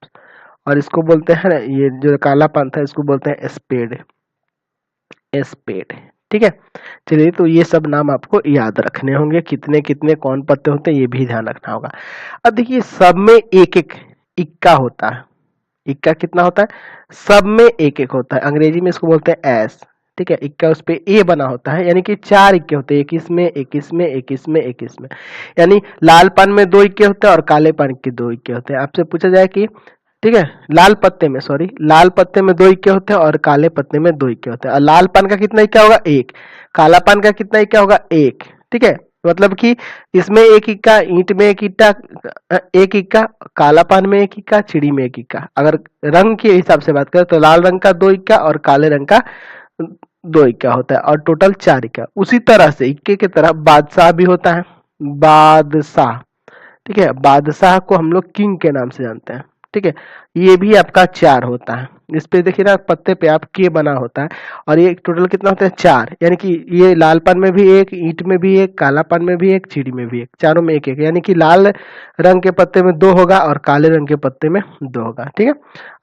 S1: और इसको बोलते हैं ना, ये जो काला पान था इसको बोलते हैं स्पेड, स्पेड। ठीक है, चलिए, तो ये सब नाम आपको याद रखने होंगे, कितने कितने कौन पत्ते होते हैं ये भी ध्यान रखना होगा। अब देखिए सब में एक एक इक्का होता है, इक्का कितना होता है, सब में एक एक होता है, अंग्रेजी में इसको बोलते हैं एस। ठीक है, इक्का उस पे ए बना होता है, यानी कि 4 इक्के होते हैं, 21 में 21 में 21 में 21 में, यानी लाल पान में 2 इक्के होते हैं और काले पान के 2 इक्के होते हैं। आपसे पूछा जाए कि, ठीक है, लाल पत्ते में, सॉरी, लाल पत्ते में 2 इक्के होते हैं और काले पत्ते में 2 इक्के होते हैं, और लाल पान का कितना इक्का होगा, एक, काला पान का कितना इक्का होगा, एक। ठीक है, मतलब कि इसमें एक इक्का, ईंट में एक इक्का, एक इक्का, काला पान में एक इक्का, चिड़ी में एक इक्का। अगर रंग के हिसाब से बात करें तो लाल रंग का 2 इक्का और काले रंग का 2 इक्का होता है, और टोटल 4 इक्का। उसी तरह से इक्के की तरह बादशाह भी होता है, बादशाह। ठीक है, बादशाह को हम लोग किंग के नाम से जानते हैं। ठीक है, ये भी आपका 4 होता है। इस पे देखिए ना, पत्ते पे आप के बना होता है, और ये टोटल कितना होता है, 4, यानी कि ये लाल पान में भी एक, ईंट में भी एक, काला पान में भी एक, चिड़ी में भी एक, चारों में एक एक, यानी कि लाल रंग के पत्ते में 2 होगा और काले रंग के पत्ते में 2 होगा। ठीक है,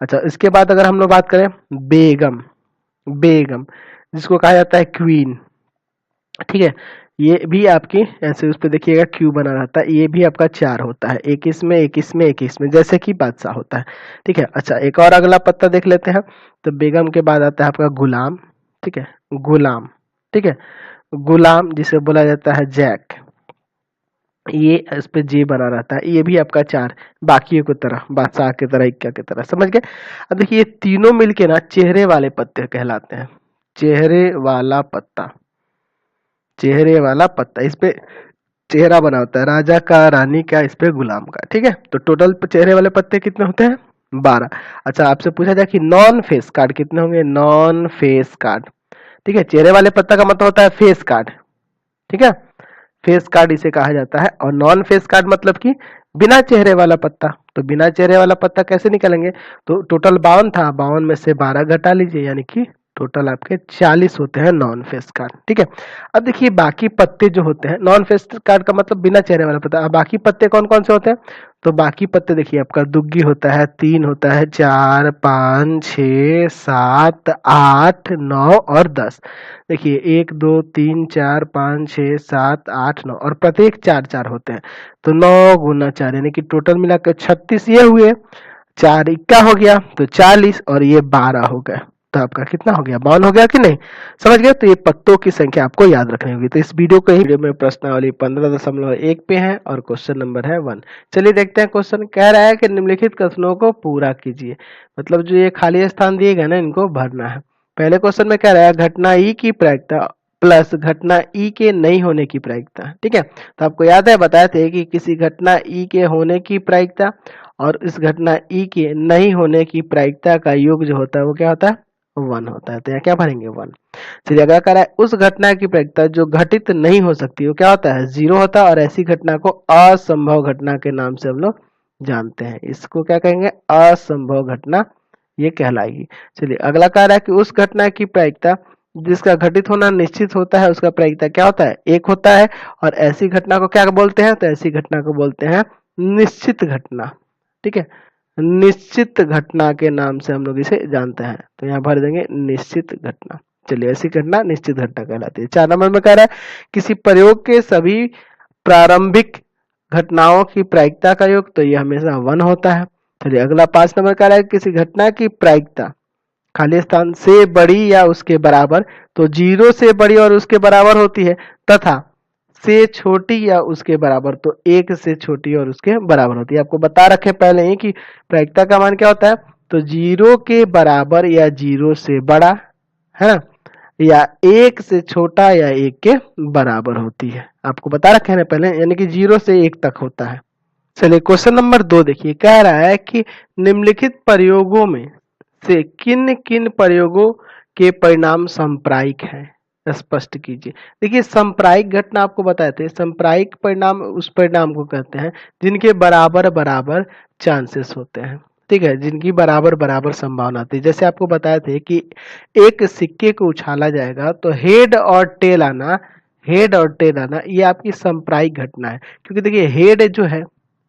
S1: अच्छा इसके बाद अगर हम लोग बात करें बेगम, बेगम जिसको कहा जाता है क्वीन। ठीक है, ये भी आपकी ऐसे उस पे देखिएगा क्यू बना रहता है, ये भी आपका 4 होता है, 21 में 21 में 21 में, जैसे कि बादशाह होता है। ठीक है, अच्छा एक और अगला पत्ता देख लेते हैं, तो बेगम के बाद आता है आपका गुलाम। ठीक है, गुलाम। ठीक है, गुलाम जिसे बोला जाता है जैक, ये इस पे जे बना रहता है, ये भी आपका 4, बाकियों की तरह, बादशाह की तरह, इक्का की तरह, समझ गए। अब देखिए ये तीनों मिलके ना चेहरे वाले पत्ते कहलाते हैं, चेहरे वाला पत्ता, चेहरे वाला पत्ता, इस पे चेहरा बना होता है, राजा का, रानी का, इस पे गुलाम का। ठीक है, तो टोटल चेहरे वाले पत्ते कितने होते हैं, 12। अच्छा आपसे पूछा जाए कि नॉन फेस कार्ड कितने होंगे, नॉन फेस कार्ड। ठीक है, चेहरे वाले पत्ता का मतलब होता है फेस कार्ड। ठीक है, फेस कार्ड इसे कहा जाता है, और नॉन फेस कार्ड मतलब कि बिना चेहरे वाला पत्ता। तो बिना चेहरे वाला पत्ता कैसे निकालेंगे, तो टोटल 52 था, 52 में से 12 घटा लीजिए, यानी कि टोटल आपके 40 होते हैं नॉन फेस कार्ड। ठीक है, अब देखिए बाकी पत्ते जो होते हैं, नॉन फेस कार्ड का मतलब बिना चेहरे वाला पत्ता, अब बाकी पत्ते कौन कौन से होते हैं, तो बाकी पत्ते देखिए आपका दुग्गी होता है, 3 होता है, 4 5 6 7 8 9 और 10। देखिए 1 2 3 4 5 6 7 8 9, और प्रत्येक 4 4 होते हैं, तो 9 गुना 4 यानी कि टोटल मिलाकर 36 ये हुए, 4 इक्का हो गया तो 40, और ये 12 हो गए, तो आपका कितना हो गया, 52 हो गया कि नहीं, समझ गए। तो ये पत्तों की संख्या आपको याद रखनी होगी। तो इस वीडियो को ही, वीडियो में प्रश्नावली 15.1 पे है और क्वेश्चन नंबर है 1। चलिए देखते हैं, क्वेश्चन कह रहा है कि निम्नलिखित प्रश्नों को पूरा कीजिए, मतलब जो ये खाली स्थान दिए गए ना इनको भरना है। पहले क्वेश्चन में कह रहा है घटना ई की प्रायिकता प्लस घटना ई के नहीं होने की प्रायिकता। ठीक है, तो आपको याद है बताए थे कि किसी घटना ई के होने की प्रायिकता और इस घटना ई के नहीं होने की प्रायिकता का योग जो होता है वो क्या होता है, 1 होता है। तो यहाँ क्या भरेंगे 1। चलिए अगला कह रहा है उस घटना की प्रायिकता जो घटित नहीं हो सकती वो क्या होता है, 0 होता है, और ऐसी घटना को असंभव घटना के नाम से हम लोग जानते हैं। इसको क्या कहेंगे, असंभव घटना ये कहलाएगी। चलिए अगला कह रहा है कि उस घटना की प्रायिकता जिसका घटित होना निश्चित होता है उसका प्रायिकता क्या होता है, 1 होता है, और ऐसी घटना को क्या बोलते हैं, तो ऐसी घटना को बोलते हैं निश्चित घटना। ठीक है, निश्चित घटना के नाम से हम लोग इसे जानते हैं। तो यहाँ भर देंगे निश्चित घटना। चलिए ऐसी घटना निश्चित घटना कहलाती है। 4 नंबर में कह रहा है किसी प्रयोग के सभी प्रारंभिक घटनाओं की प्रायिकता का योग, तो ये हमेशा 1 होता है। चलिए अगला 5 नंबर कह रहा है किसी घटना की प्रायिकता खाली स्थान से बड़ी या उसके बराबर, तो 0 से बड़ी और उसके बराबर होती है, तथा से छोटी या उसके बराबर, तो 1 से छोटी और उसके बराबर होती है। आपको बता रखे पहले ही कि प्रायिकता का मान क्या होता है, तो 0 के बराबर या 0 से बड़ा, है ना, या 1 से छोटा या 1 के बराबर होती है। आपको बता रखे हैं पहले, यानी कि 0 से 1 तक होता है। चलिए क्वेश्चन नंबर 2 देखिए, कह रहा है कि निम्नलिखित प्रयोगों में से किन किन प्रयोगों के परिणाम सांप्रायिक हैं, स्पष्ट कीजिए। देखिए सांप्रायिक घटना आपको बताए थे, सांप्रायिक परिणाम उस परिणाम को कहते हैं जिनके बराबर बराबर चांसेस होते हैं। ठीक है, जिनकी बराबर बराबर संभावना होती है। जैसे आपको बताए थे कि एक सिक्के को उछाला जाएगा तो हेड और टेल आना, हेड और टेल आना ये आपकी सांप्रायिक घटना है। क्योंकि देखिए हेड जो है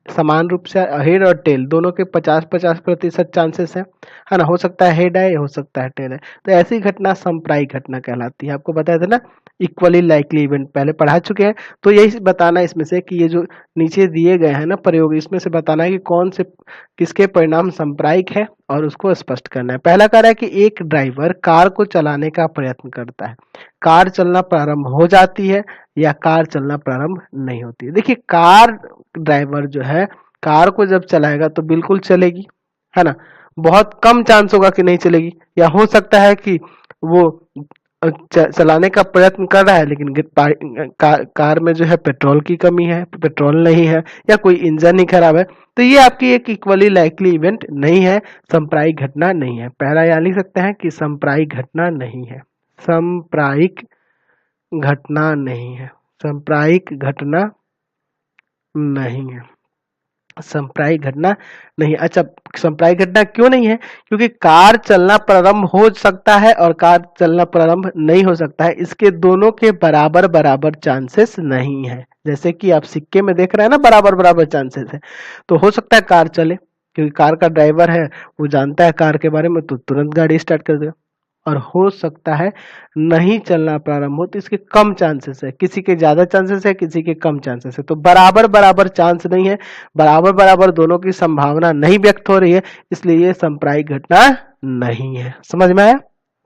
S1: समान रूप से, हेड और टेल दोनों के 50-50% चांसेस है ना, हो सकता है हेड है, हो सकता है टेल है। तो ऐसी घटना सांप्रायिक घटना कहलाती है। आपको बताया था ना इक्वली लाइकली इवेंट, पहले पढ़ा चुके हैं। तो यही बताना इसमें से कि ये जो नीचे दिए गए हैं ना प्रयोग, इसमें से बताना है कि कौन से किसके परिणाम सांप्रायिक है और उसको स्पष्ट करना है। पहला कह रहा है कि एक ड्राइवर कार को चलाने का प्रयत्न करता है, कार चलना प्रारंभ हो जाती है या कार चलना प्रारंभ नहीं होती है। देखिए कार ड्राइवर जो है कार को जब चलाएगा तो बिल्कुल चलेगी, है ना, बहुत कम चांस होगा कि नहीं चलेगी, या हो सकता है कि वो चलाने का प्रयत्न कर रहा है लेकिन कार में जो है पेट्रोल की कमी है, पेट्रोल नहीं है, या कोई इंजन ही खराब है। तो ये आपकी एक इक्वली लाइकली इवेंट नहीं है, सांप्रायिक घटना नहीं है। पहला यहाँ लिख सकते हैं कि सांप्रायिक घटना नहीं है, सांप्रायिक घटना नहीं है, सांप्रायिक घटना नहीं है, सांप्रायिक घटना नहीं। अच्छा सांप्रायिक घटना क्यों नहीं है, क्योंकि कार चलना प्रारंभ हो सकता है और कार चलना प्रारंभ नहीं हो सकता है, इसके दोनों के बराबर बराबर चांसेस नहीं है। जैसे कि आप सिक्के में देख रहे हैं ना बराबर बराबर चांसेस है, तो हो सकता है कार चले क्योंकि कार का ड्राइवर है, वो जानता है कार के बारे में, तो तुरंत गाड़ी स्टार्ट कर देगा। और हो सकता है नहीं चलना प्रारंभ हो, तो इसके कम चांसेस है, किसी के ज्यादा चांसेस है, किसी के कम चांसेस है। तो बराबर बराबर चांस नहीं है, बराबर बराबर दोनों की संभावना नहीं व्यक्त हो रही है, इसलिए ये सांप्रायिक घटना नहीं है। समझ में आया।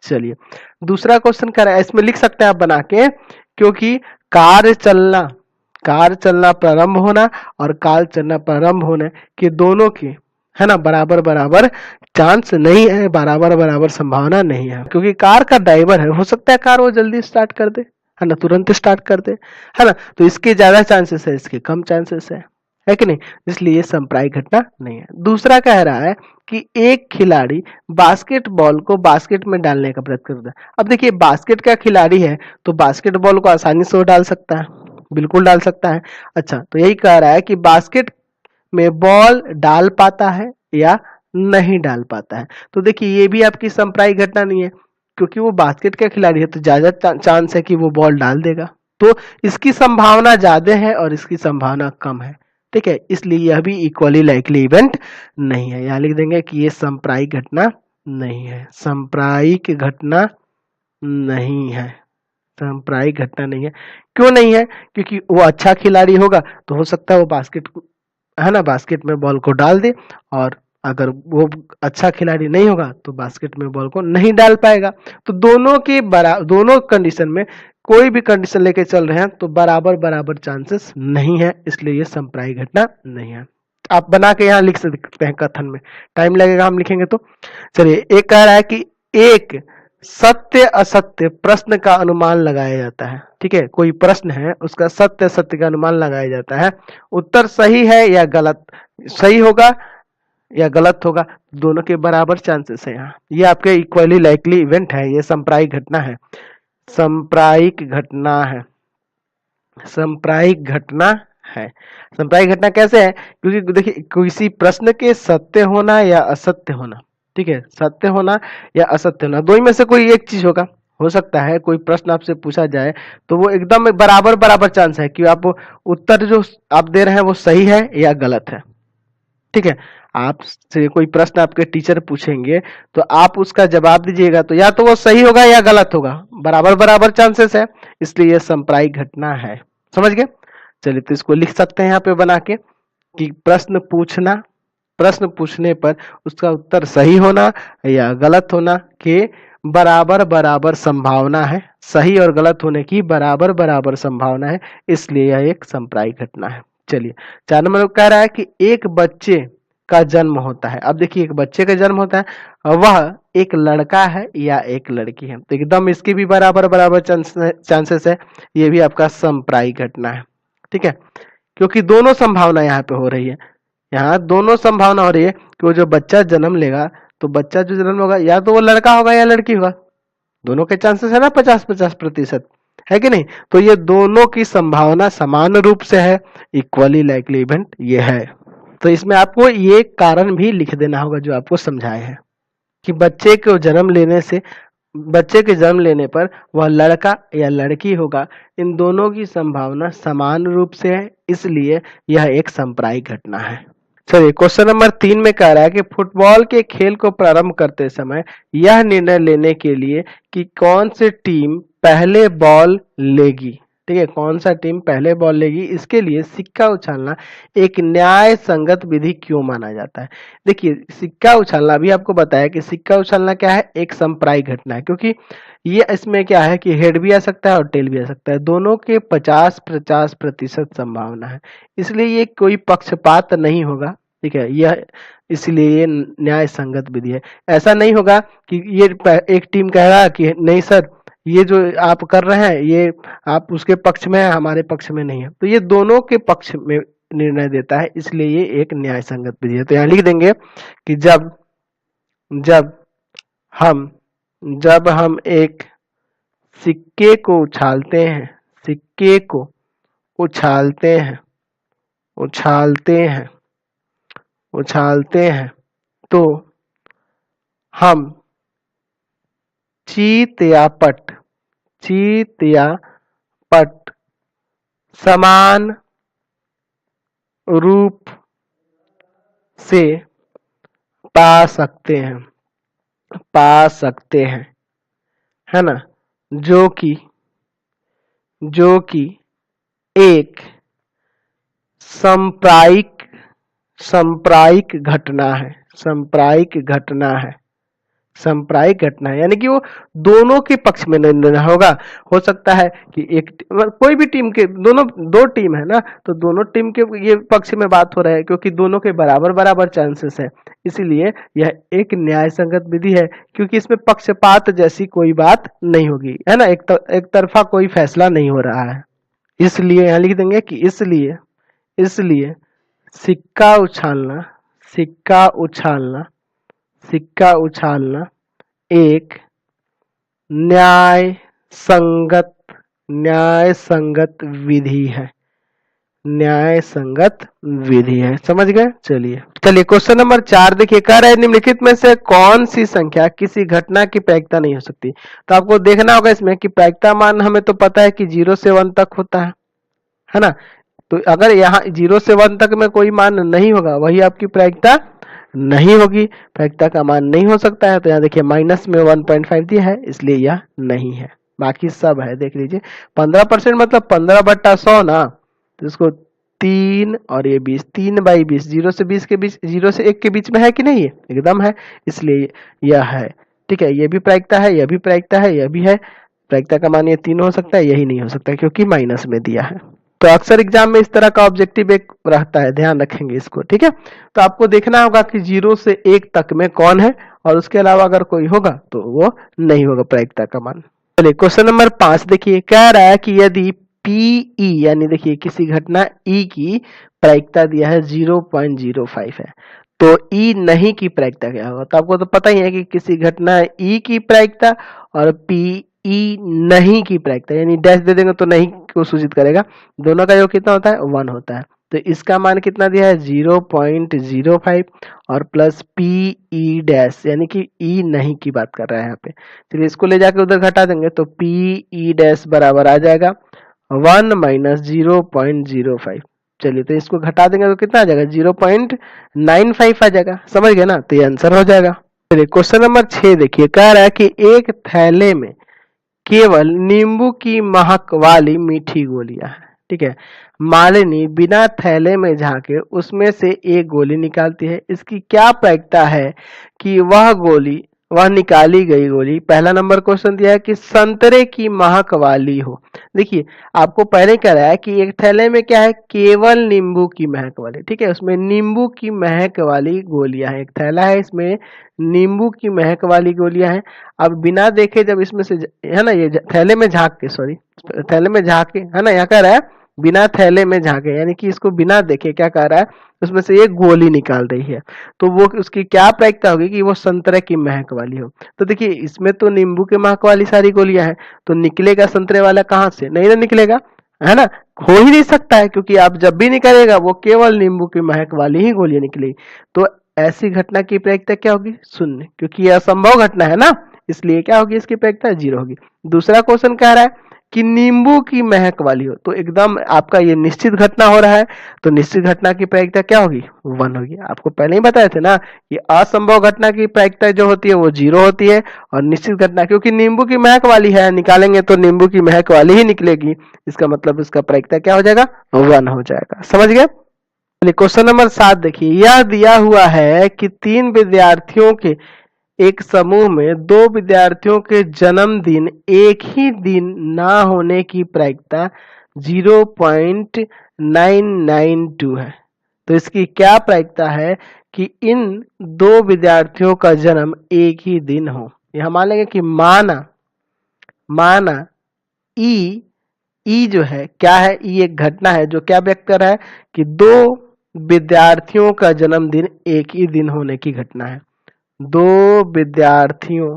S1: चलिए दूसरा क्वेश्चन कर रहा है, इसमें लिख सकते हैं आप बना के, क्योंकि कार चलना प्रारंभ होना और कार चलना प्रारंभ होने के दोनों की, है ना, बराबर बराबर चांस नहीं है, बराबर बराबर संभावना नहीं है। क्योंकि कार का ड्राइवर है, हो सकता है कार वो जल्दी स्टार्ट कर दे, है ना, तुरंत स्टार्ट कर दे, है ना, तो इसके ज्यादा चांसेस है, इसके कम चांसेस है कि नहीं, इसलिए ये सांप्रायिक घटना नहीं है। दूसरा कह रहा है कि एक खिलाड़ी बास्केटबॉल को बास्केट में डालने का प्रयत्न करता है। अब देखिए बास्केट का खिलाड़ी है तो बास्केटबॉल को आसानी से वो डाल सकता है, बिल्कुल डाल सकता है। अच्छा तो यही कह रहा है कि बास्केट में बॉल डाल पाता है या नहीं डाल पाता है। तो देखिए ये भी आपकी सांप्रायिक घटना नहीं है, क्योंकि वो बास्केट का खिलाड़ी है तो ज्यादा चांस है कि वो बॉल डाल देगा, तो इसकी संभावना ज्यादा है और इसकी संभावना कम है। ठीक है, इसलिए यह भी इक्वली लाइकली इवेंट नहीं है। यहाँ लिख देंगे कि ये सांप्रायिक घटना नहीं है, सांप्रायिक घटना नहीं है, सांप्रायिक घटना नहीं है। क्यों नहीं है, क्योंकि वो अच्छा खिलाड़ी होगा तो हो सकता है वो बास्केट, है ना, बास्केट में बॉल को डाल दे, और अगर वो अच्छा खिलाड़ी नहीं होगा तो बास्केट में बॉल को नहीं डाल पाएगा। तो दोनों कंडीशन में कोई भी कंडीशन लेके चल रहे हैं तो बराबर बराबर चांसेस नहीं है, इसलिए ये सांप्रायिक घटना नहीं है। आप बना के यहाँ लिख सकते हैं कथन में, टाइम लगेगा हम लिखेंगे तो। चलिए एक कह रहा है कि एक सत्य असत्य प्रश्न का अनुमान लगाया जाता है। ठीक है, कोई प्रश्न है उसका सत्य असत्य का अनुमान लगाया जाता है। उत्तर सही है या गलत, सही होगा या गलत होगा, दोनों के बराबर चांसेस है यहाँ। ये आपके इक्वली लाइकली इवेंट है, ये सांप्रायिक घटना है, सांप्रायिक घटना है, सांप्रायिक घटना है। सांप्रायिक घटना कैसे है, क्योंकि देखिए किसी प्रश्न के सत्य होना या असत्य होना, ठीक है, सत्य होना या असत्य होना, दो में से कोई एक चीज होगा। हो सकता है कोई प्रश्न आपसे पूछा जाए तो वो एकदम बराबर बराबर चांस है कि आप उत्तर जो आप दे रहे हैं वो सही है या गलत है। ठीक है, आपसे कोई प्रश्न आपके टीचर पूछेंगे तो आप उसका जवाब दीजिएगा तो या तो वो सही होगा या गलत होगा, बराबर बराबर चांसेस है, इसलिए यह सांप्रायिक घटना है। समझ गए? चलिए तो इसको लिख सकते हैं यहाँ पे बना के कि प्रश्न पूछना, प्रश्न पूछने पर उसका उत्तर सही होना या गलत होना के बराबर बराबर संभावना है, सही और गलत होने की बराबर बराबर संभावना है, इसलिए यह एक सांप्रायिक घटना है। चलिए 4 नंबर कह रहा है कि एक बच्चे का जन्म होता है। अब देखिए एक बच्चे का जन्म होता है, वह एक लड़का है या एक लड़की है, तो एकदम इसकी भी बराबर बराबर चांसेस है, ये भी आपका सांप्रायिक घटना है। ठीक है, क्योंकि दोनों संभावना यहाँ पे हो रही है, यहाँ दोनों संभावना हो रही है कि वो जो बच्चा जन्म लेगा तो बच्चा जो जन्म होगा या तो वो लड़का होगा या लड़की होगा, दोनों के चांसेस है ना 50-50%, है कि नहीं? तो ये दोनों की संभावना समान रूप से है, इक्वली लाइकली इवेंट ये है। तो इसमें आपको ये कारण भी लिख देना होगा जो आपको समझाए हैं कि बच्चे को जन्म लेने से, बच्चे के जन्म लेने पर वह लड़का या लड़की होगा, इन दोनों की संभावना समान रूप से है, इसलिए यह एक सांप्रायिक घटना है। चलिए क्वेश्चन नंबर 3 में कह रहा है कि फुटबॉल के खेल को प्रारंभ करते समय यह निर्णय लेने के लिए कि कौन सी टीम पहले बॉल लेगी, ठीक है, कौन सा टीम पहले बॉल लेगी, इसके लिए सिक्का उछालना एक न्याय संगत विधि क्यों माना जाता है। देखिए सिक्का उछालना, अभी आपको बताया कि सिक्का उछालना क्या है, एक सांप्रायिक घटना है, क्योंकि ये इसमें क्या है कि हेड भी आ सकता है और टेल भी आ सकता है, दोनों के 50-50% संभावना है, इसलिए ये कोई पक्षपात नहीं होगा। ठीक है, यह इसलिए ये न्याय संगत विधि है। ऐसा नहीं होगा कि ये एक टीम कह रहा है कि नहीं सर ये जो आप कर रहे हैं ये आप उसके पक्ष में है, हमारे पक्ष में नहीं है, तो ये दोनों के पक्ष में निर्णय देता है, इसलिए ये एक न्याय संगत विधि है। तो यहाँ लिख देंगे कि जब जब हम एक सिक्के को उछालते हैं, सिक्के को उछालते हैं, उछालते हैं, उछालते हैं, तो हम चीत या पट, चीत या पट समान रूप से पा सकते हैं, पा सकते हैं, है ना, जो कि एक सांप्रायिक, सांप्रायिक घटना है, सांप्रायिक घटना है, सांप्रायिक घटना है, यानी कि वो दोनों के पक्ष में निर्णय होगा। हो सकता है कि एक कोई भी टीम के दोनों, दो टीम है ना, तो दोनों टीम के ये पक्ष में बात हो रहा है, क्योंकि दोनों के बराबर बराबर चांसेस है, इसीलिए यह एक न्याय संगत विधि है, क्योंकि इसमें पक्षपात जैसी कोई बात नहीं होगी, है ना, एक तरफा कोई फैसला नहीं हो रहा है, इसलिए यहाँ लिख देंगे कि इसलिए सिक्का उछालना, सिक्का उछालना, सिक्का उछालना एक न्याय संगत विधि है, न्याय संगत विधि है। समझ गए? चलिए क्वेश्चन नंबर 4 देखिए, कह रहा है निम्नलिखित में से कौन सी संख्या किसी घटना की प्रायिकता नहीं हो सकती। तो आपको देखना होगा इसमें कि प्रायिकता मान हमें तो पता है कि 0 से 1 तक होता है ना, तो अगर यहाँ 0 से 1 तक में कोई मान नहीं होगा वही आपकी प्रायिकता नहीं होगी, प्रायिकता का मान नहीं हो सकता है। तो यहाँ देखिए माइनस में 1.5 दिया है, इसलिए यह नहीं है, बाकी सब है। देख लीजिए 15% मतलब 15/100 ना, तो इसको 3 और ये 20, 3/20, 0 से 20 के बीच, 0 से 1 के बीच में है कि नहीं है, एकदम है, इसलिए यह है। ठीक है, ये भी प्रायिकता है, यह भी प्रायिकता है, यह भी है, प्रायिकता का मान ये 3 हो सकता है, यही नहीं हो सकता क्योंकि माइनस में दिया है। तो अक्सर एग्जाम में इस तरह का ऑब्जेक्टिव एक रहता है, ध्यान रखेंगे इसको। ठीक है, तो आपको देखना होगा कि 0 से 1 तक में कौन है और उसके अलावा अगर कोई होगा तो वो नहीं होगा प्रायिकता का मान। चलिए क्वेश्चन नंबर 5 देखिए, कह रहा है कि यदि पीई यानी देखिए किसी घटना ई की प्रायिकता दिया है 0.05 है, तो ई नहीं की प्रायिकता क्या होगा? तो आपको तो पता ही है कि किसी घटना ई की प्रायिकता और पीई नहीं की प्रायिकता, यानी डैश दे देंगे तो नहीं को सूचित करेगा, दोनों का योग कितना होता है? 1 होता है। तो इसका मान कितना दिया है? 0.05 और प्लस पीई डैश, यानी कि ई नहीं की बात कर रहा है यहाँ पे। चलिए इसको ले जाके उधर घटा देंगे तो पीई डैश बराबर आ जाएगा 1 माइनस 0.05। चलिए तो इसको घटा देंगे तो कितना आ जाएगा? 0.95 आ जाएगा। समझ गए ना? तो ये आंसर हो जाएगा। चलिए क्वेश्चन नंबर 6 देखिए, कह रहा है कि एक थैले में केवल नींबू की महक वाली मीठी गोलियां हैं। ठीक है, मालिनी बिना थैले में झांके उसमें से एक गोली निकालती है, इसकी क्या प्रायिकता है कि वह निकाली गई गोली, पहला नंबर क्वेश्चन दिया है कि संतरे की महक वाली हो। देखिए आपको पहले कह रहा है कि एक थैले में क्या है? केवल नींबू की महक वाली। ठीक है, उसमें नींबू की महक वाली गोलियां हैं, एक थैला है इसमें नींबू की महक वाली गोलियां हैं। अब बिना देखे जब इसमें से है ना, ये थैले में झांक के, सॉरी थैले में झांक के, है ना, यहाँ कह रहा है बिना थैले में झांके, यानी कि इसको बिना देखे क्या कह रहा है, उसमें से एक गोली निकाल रही है, तो वो उसकी क्या प्रायिकता होगी कि वो संतरे की महक वाली हो। तो देखिए इसमें तो नींबू की महक वाली सारी गोलियां हैं, तो निकलेगा संतरे वाला कहाँ से? नहीं ना निकलेगा, है ना, हो ही नहीं सकता है, क्योंकि आप जब भी निकलेगा वो केवल नींबू की महक वाली ही गोलियां निकलेगी। तो ऐसी घटना की प्रायिकता क्या होगी? शून्य, क्योंकि यह असंभव घटना है ना, इसलिए क्या होगी? इसकी प्रायिकता 0 होगी। दूसरा क्वेश्चन कह रहा है कि नींबू की महक वाली हो, तो एकदम आपका ये निश्चित घटना हो रहा है, तो निश्चित घटना की प्रायिकता क्या होगी? 1 होगी। आपको पहले ही बताए थे ना कि असंभव घटना की प्रायिकता जो होती है वो 0 होती है, और निश्चित घटना, क्योंकि नींबू की महक वाली है, निकालेंगे तो नींबू की महक वाली ही निकलेगी, इसका मतलब इसका प्रायिकता क्या हो जाएगा? 1 हो जाएगा। समझ गए? क्वेश्चन नंबर 7 देखिए, यह दिया हुआ है कि 3 विद्यार्थियों के एक समूह में 2 विद्यार्थियों के जन्मदिन एक ही दिन ना होने की प्रायिकता 0.992 है, तो इसकी क्या प्रायिकता है कि इन 2 विद्यार्थियों का जन्म एक ही दिन हो। यह मान लेंगे कि माना ई जो है क्या है? ई एक घटना है जो क्या व्यक्त कर रहा है कि 2 विद्यार्थियों का जन्मदिन एक ही दिन होने की घटना है। दो विद्यार्थियों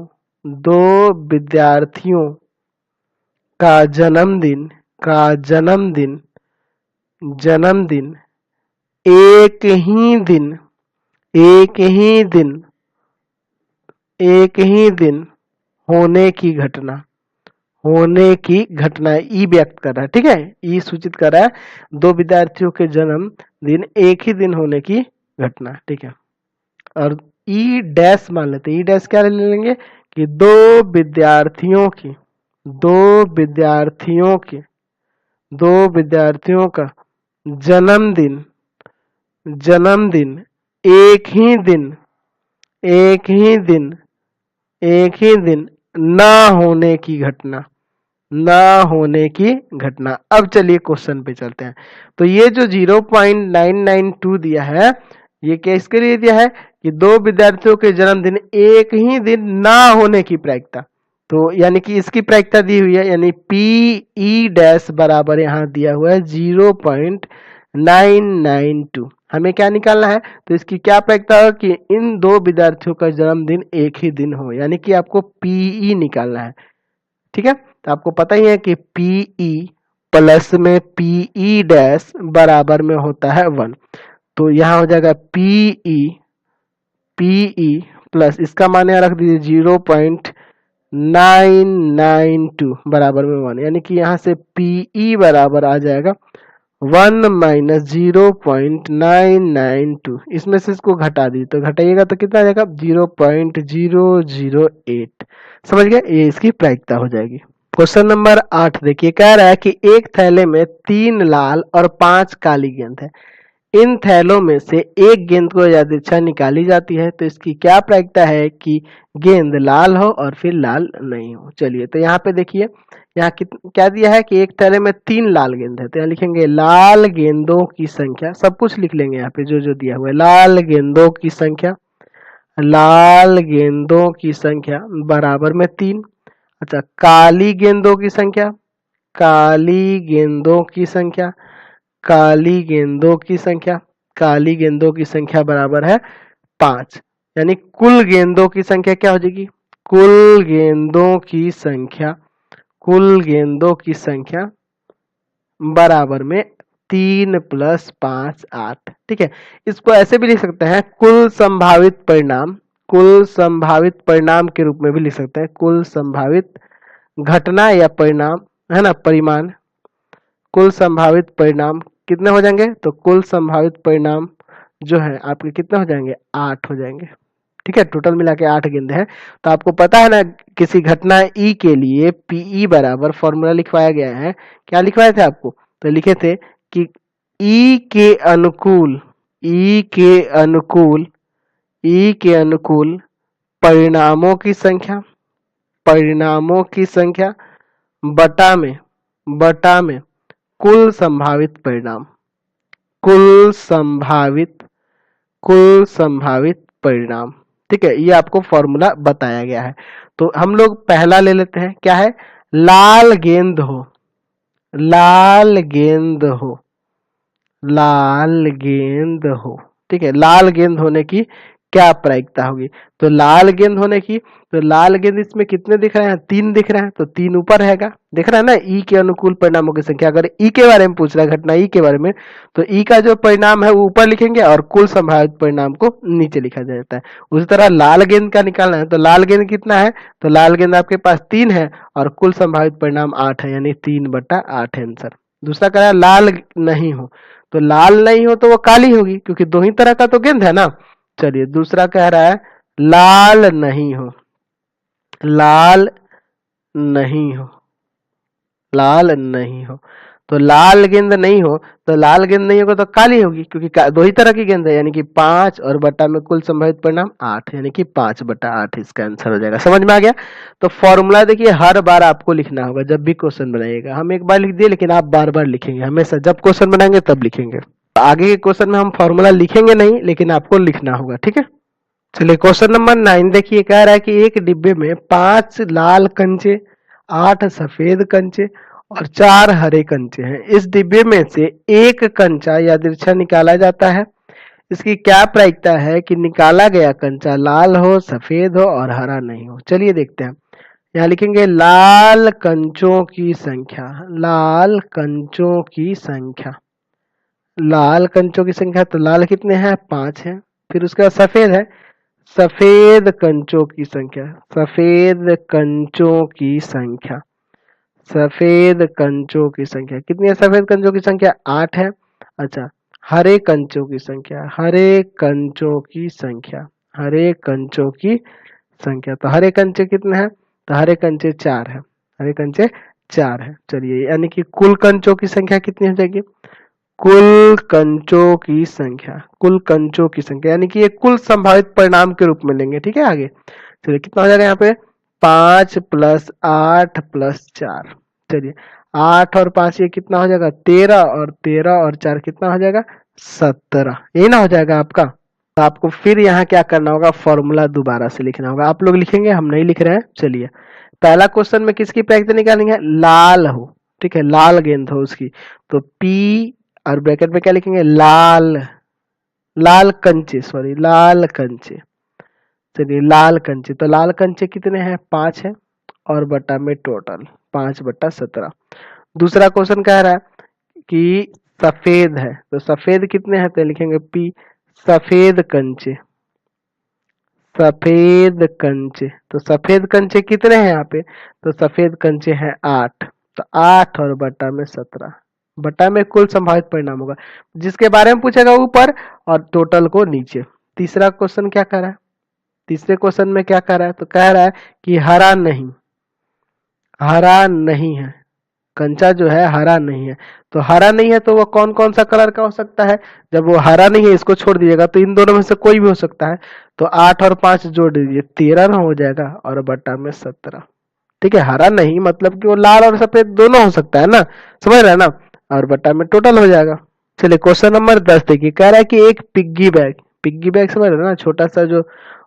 S1: का जन्मदिन एक ही दिन होने की घटना ई व्यक्त कर रहा है। ठीक है, ई सूचित कर रहा है 2 विद्यार्थियों के जन्मदिन एक ही दिन होने की घटना। ठीक है, और ई डैश मान लेते हैं। ई डैश क्या ले लेंगे कि 2 विद्यार्थियों का जन्मदिन एक ही दिन ना होने की घटना। अब चलिए क्वेश्चन पे चलते हैं। तो ये जो 0.992 दिया है, ये किसके लिए दिया है कि 2 विद्यार्थियों के जन्मदिन एक ही दिन ना होने की प्रायिकता, तो यानी कि इसकी प्रायिकता दी हुई है, यानी पीई डैश बराबर यहाँ दिया हुआ है 0.992। हमें क्या निकालना है? तो इसकी क्या प्रायिकता है कि इन 2 विद्यार्थियों का जन्मदिन एक ही दिन हो, यानी कि आपको पीई निकालना है। ठीक है, तो आपको पता ही है कि पीई प्लस में पीई डैश बराबर में होता है 1, तो यहाँ हो जाएगा पीई प्लस इसका मान यहाँ रख दीजिए 0.992 बराबर में 1, यानी कि यहाँ से पीई बराबर आ जाएगा 1 माइनस 0.992। इसमें से इसको घटा दी तो घटाइएगा तो कितना आ जाएगा? 0.008। समझ गए? ये इसकी प्रायिकता हो जाएगी। क्वेश्चन नंबर 8 देखिए, कह रहा है कि एक थैले में 3 लाल और 5 काली गेंद है, इन थैलों में से एक गेंद को यदृच्छा निकाली जाती है, तो इसकी क्या प्रायिकता है कि गेंद लाल हो और फिर लाल नहीं हो। चलिए तो यहाँ पे देखिए, यहाँ क्या दिया है कि एक थैले में 3 लाल गेंद है, तो यहाँ लिखेंगे लाल गेंदों की संख्या, सब कुछ लिख लेंगे यहाँ पे जो जो दिया हुआ है, लाल गेंदों की संख्या लाल गेंदों की संख्या बराबर में 3। अच्छा, काली गेंदों की संख्या, काली गेंदों की संख्या, काली गेंदों की संख्या, काली गेंदों की संख्या बराबर है 5। यानी कुल गेंदों की संख्या क्या हो जाएगी? कुल गेंदों की संख्या, कुल गेंदों की संख्या बराबर में 3 + 5 8। ठीक है, इसको ऐसे भी लिख सकते हैं, कुल संभावित परिणाम, कुल संभावित परिणाम के रूप में भी लिख सकते हैं। कुल संभावित घटना या परिणाम है ना, परिमाण, कुल संभावित परिणाम कितने हो जाएंगे? तो कुल संभावित परिणाम जो है आपके कितने हो जाएंगे? 8 हो जाएंगे। ठीक है, टोटल मिला के 8 गेंद है। तो आपको पता है ना, किसी घटना ई के लिए पीई बराबर फॉर्मूला लिखवाया गया है। क्या लिखवाए थे आपको? तो लिखे थे कि ई के अनुकूल, ई के अनुकूल, ई के अनुकूल परिणामों की संख्या, परिणामों की संख्या बटा में कुल संभावित परिणाम, कुल संभावित, कुल संभावित परिणाम। ठीक है, ये आपको फॉर्मूला बताया गया है। तो हम लोग पहला ले लेते हैं, क्या है? लाल गेंद हो, लाल गेंद हो, लाल गेंद हो। ठीक है, लाल गेंद होने की क्या प्रायिकता होगी? तो लाल गेंद होने की, तो लाल गेंद इसमें कितने दिख रहे हैं? 3 दिख रहे हैं, तो 3 ऊपर रहेगा, दिख रहा है ना, ई के अनुकूल परिणामों की संख्या। अगर ई के बारे में पूछ रहा है, घटना ई के बारे में, तो ई का जो परिणाम है वो ऊपर लिखेंगे और कुल संभावित परिणाम को नीचे लिखा जाता है। उसी तरह लाल गेंद का निकालना है, तो लाल गेंद कितना है? तो लाल गेंद आपके पास 3 है और कुल संभावित परिणाम 8 है, यानी 3/8 है आंसर। दूसरा कह रहा है लाल नहीं हो, तो लाल नहीं हो तो वो काली होगी, क्योंकि दो ही तरह का तो गेंद है ना। चलिए, दूसरा कह रहा है लाल नहीं हो, लाल नहीं हो, लाल नहीं हो। तो लाल गेंद नहीं हो, तो लाल गेंद नहीं होगा तो काली होगी, क्योंकि दो ही तरह की गेंद है, यानी कि 5 और बटा में कुल संभावित परिणाम 8, यानी कि 5/8 इसका आंसर हो जाएगा। समझ में आ गया? तो फॉर्मूला देखिए हर बार आपको लिखना होगा जब भी क्वेश्चन बनाइएगा। हम एक बार लिख दिए, लेकिन आप बार बार लिखेंगे, हमेशा जब क्वेश्चन बनाएंगे तब लिखेंगे। आगे के क्वेश्चन में हम फॉर्मूला लिखेंगे नहीं, लेकिन आपको लिखना होगा। ठीक है, चलिए क्वेश्चन नंबर 9 देखिए, कह रहा है कि एक डिब्बे में 5 लाल कंचे, 8 सफेद कंचे और 4 हरे कंचे हैं। इस डिब्बे में से एक कंचा यादृच्छा निकाला जाता है। इसकी क्या प्रायिकता है कि निकाला गया कंचा लाल हो, सफेद हो और हरा नहीं हो? चलिए देखते हैं। यहाँ लिखेंगे लाल कंचों की संख्या, लाल कंचों की संख्या, लाल कंचों की संख्या, तो लाल कितने हैं? 5 हैं। फिर उसके बाद सफेद है, सफेद कंचों की संख्या, सफेद कंचों की संख्या, सफेद कंचों की संख्या कितनी है? सफेद कंचों की संख्या 8 है। अच्छा, हरे कंचों की संख्या, हरे कंचों की संख्या, हरे कंचों की संख्या, तो हरे कंचे कितने हैं? तो हरे कंचे 4 है, हरे कंचे 4 है। चलिए, यानी कि कुल कंचों की संख्या कितनी हो जाएगी? कुल कंचों की संख्या, कुल कंचों की संख्या, यानी कि ये कुल संभावित परिणाम के रूप में लेंगे। ठीक है, आगे चलिए कितना हो जाएगा यहाँ पे? 5 + 8 + 4। चलिए, 8 और 5 ये कितना हो जाएगा? 13, और 13 और 4 कितना हो जाएगा? 17। यही ना हो जाएगा आपका? तो आपको फिर यहाँ क्या करना होगा? फॉर्मूला दोबारा से लिखना होगा। आप लोग लिखेंगे, हम नहीं लिख रहे हैं। चलिए, पहला क्वेश्चन में किसकी प्रायिकता निकालेंगे? लाल हो। ठीक है, लाल गेंद हो उसकी, तो P और ब्रैकेट में क्या लिखेंगे? लाल, लाल कंचे, सॉरी लाल कंचे। चलिए, लाल कंचे, तो लाल कंचे कितने हैं? 5 है और बटा में टोटल 5/17। दूसरा क्वेश्चन कह रहा है कि सफेद है, तो सफेद कितने हैं? तो लिखेंगे P, सफेद कंचे, सफेद कंचे, तो सफेद कंचे कितने हैं यहाँ पे? तो सफेद कंचे हैं 8, तो 8 और बटा में 17, बटा में कुल संभावित परिणाम होगा। जिसके बारे में पूछेगा ऊपर और टोटल को नीचे। तीसरा क्वेश्चन क्या कर रहा है? तीसरे क्वेश्चन में क्या कर रहा है? तो कह रहा है कि हरा नहीं, हरा नहीं है, कंचा जो है हरा नहीं है। तो हरा नहीं है तो वो कौन कौन सा कलर का हो सकता है? जब वो हरा नहीं है, इसको छोड़ दीजिएगा, तो इन दोनों में से कोई भी हो सकता है। तो 8 और 5 जोड़ दीजिए, 13 ना हो जाएगा और बटा में 17। ठीक है, हरा नहीं मतलब कि वो लाल और सफेद दोनों हो सकता है ना, समझ रहे हैं ना, और बटा में टोटल हो जाएगा। चलिए क्वेश्चन नंबर 10 देखिए, कह रहा है कि एक पिग्गी बैग, पिग्गी बैग समझ रहे हैं ना, छोटा सा जो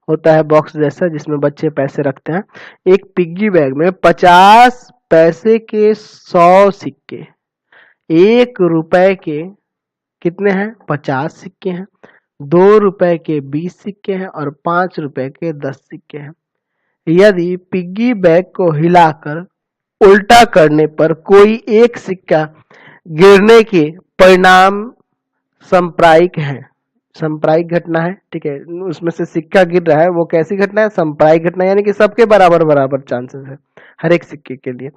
S1: होता है बॉक्स जैसा जिसमें बच्चे पैसे रखते हैं। एक पिग्गी बैग में 50 पैसे के 100 सिक्के, 1 रुपए के कितने हैं 50 सिक्के हैं, 2 रुपए के 20 सिक्के हैं और 5 रुपए के 10 सिक्के हैं। यदि पिग्गी बैग को हिलाकर उल्टा करने पर कोई एक सिक्का गिरने के परिणाम सांप्रायिक है, सांप्रायिक घटना है, ठीक है, उसमें से सिक्का गिर रहा है, वो कैसी घटना है, सांप्रायिक घटना, यानी कि सबके बराबर बराबर चांसेस है हर एक सिक्के के लिए।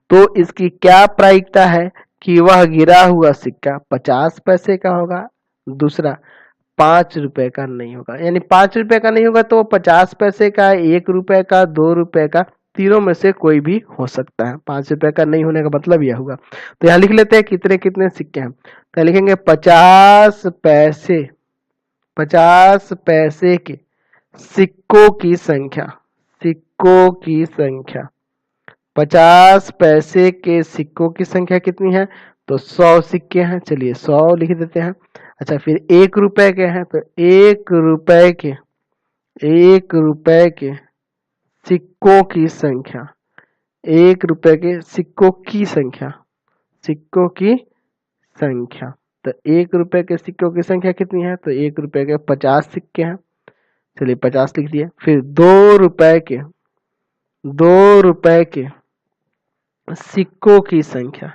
S1: तो इसकी क्या प्रायिकता है कि वह गिरा हुआ सिक्का 50 पैसे का होगा, दूसरा 5 रुपए का नहीं होगा, यानी 5 रुपए का नहीं होगा तो 50 पैसे का, 1 रुपए का, 2 रुपए का, तीनों में से कोई भी हो सकता है। 5 रुपए का नहीं होने का मतलब यह होगा। तो यहाँ लिख लेते हैं कितने कितने सिक्के हैं, तो लिखेंगे 50 पैसे, 50 पैसे के सिक्कों की संख्या, सिक्कों की संख्या, 50 पैसे के सिक्कों की संख्या कितनी है, तो 100 सिक्के हैं, चलिए 100 लिख देते हैं। अच्छा फिर 1 रुपए के हैं, तो 1 रुपए के, 1 रुपए के सिक्कों की संख्या, 1 रुपए के सिक्कों की संख्या, सिक्कों की संख्या, तो 1 रुपए के सिक्कों की संख्या कितनी है, तो 1 रुपए के 50 सिक्के हैं, चलिए 50 लिख दिए। फिर 2 रुपए के, 2 रुपए के सिक्कों की संख्या,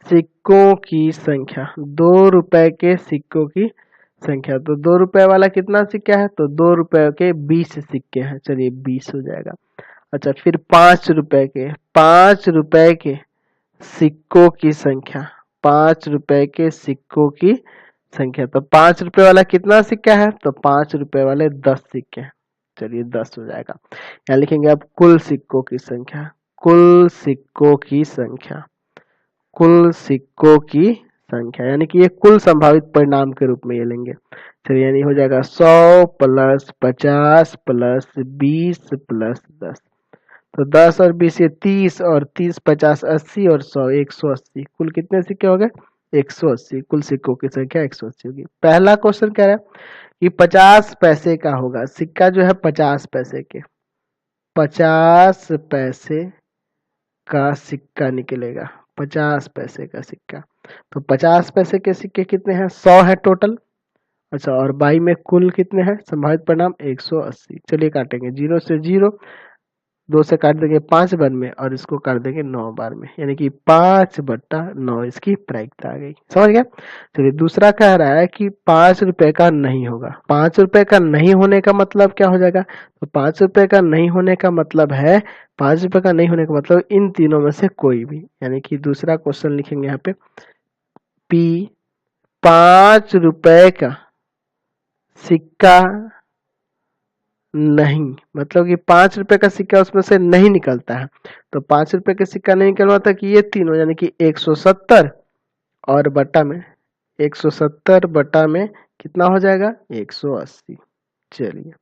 S1: सिक्कों की संख्या, 2 रुपए के सिक्कों की संख्या, तो 2 रुपए वाला कितना सिक्का है, तो 2 रुपए के 20 सिक्के हैं, चलिए 20 हो जाएगा। अच्छा फिर 5 रुपए के, 5 रुपए के सिक्कों की संख्या, 5 रुपए के सिक्कों की संख्या, तो 5 रुपए वाला कितना सिक्का है, तो 5 रुपए वाले 10 सिक्के हैं, चलिए 10 हो जाएगा। यहाँ लिखेंगे अब कुल सिक्कों की संख्या, कुल सिक्कों की संख्या, कुल सिक्कों की संख्या, यानी कि ये कुल संभावित परिणाम के रूप में ये लेंगे। चलिए यानी हो जाएगा 100 प्लस 50 प्लस 20 प्लस 10, तो 10 और 20 ये 30 और 30 50 80 और 100 180, कुल कितने सिक्के हो गए 180, कुल सिक्कों की संख्या 180 होगी। पहला क्वेश्चन कह रहा है कि 50 पैसे का होगा, सिक्का जो है 50 पैसे के, 50 पैसे का सिक्का निकलेगा, 50 पैसे का सिक्का, तो 50 पैसे के सिक्के कितने हैं 100 है टोटल। अच्छा और बाई में कुल कितने हैं संभावित परिणाम 180, चलिए काटेंगे 0 से 0, 2 से काट देंगे 5 बार में और इसको काट देंगे 9 बार में, यानी कि 5/9 इसकी प्रायिकता आ गई, समझ गया। चलिए दूसरा कह रहा है कि 5 रुपए का नहीं होगा, 5 रुपए का नहीं होने का मतलब क्या हो जाएगा, तो 5 रुपए का नहीं होने का मतलब है, 5 रुपए का नहीं होने का मतलब इन तीनों में से कोई भी, यानी कि दूसरा क्वेश्चन लिखेंगे यहाँ पे पी 5 रुपए का सिक्का नहीं, मतलब कि 5 रुपए का सिक्का उसमें से नहीं निकलता है, तो 5 रुपए का सिक्का नहीं निकलवाता कि ये तीनों, यानी कि 170 और बटा में 170 बटा में कितना हो जाएगा 180, चलिए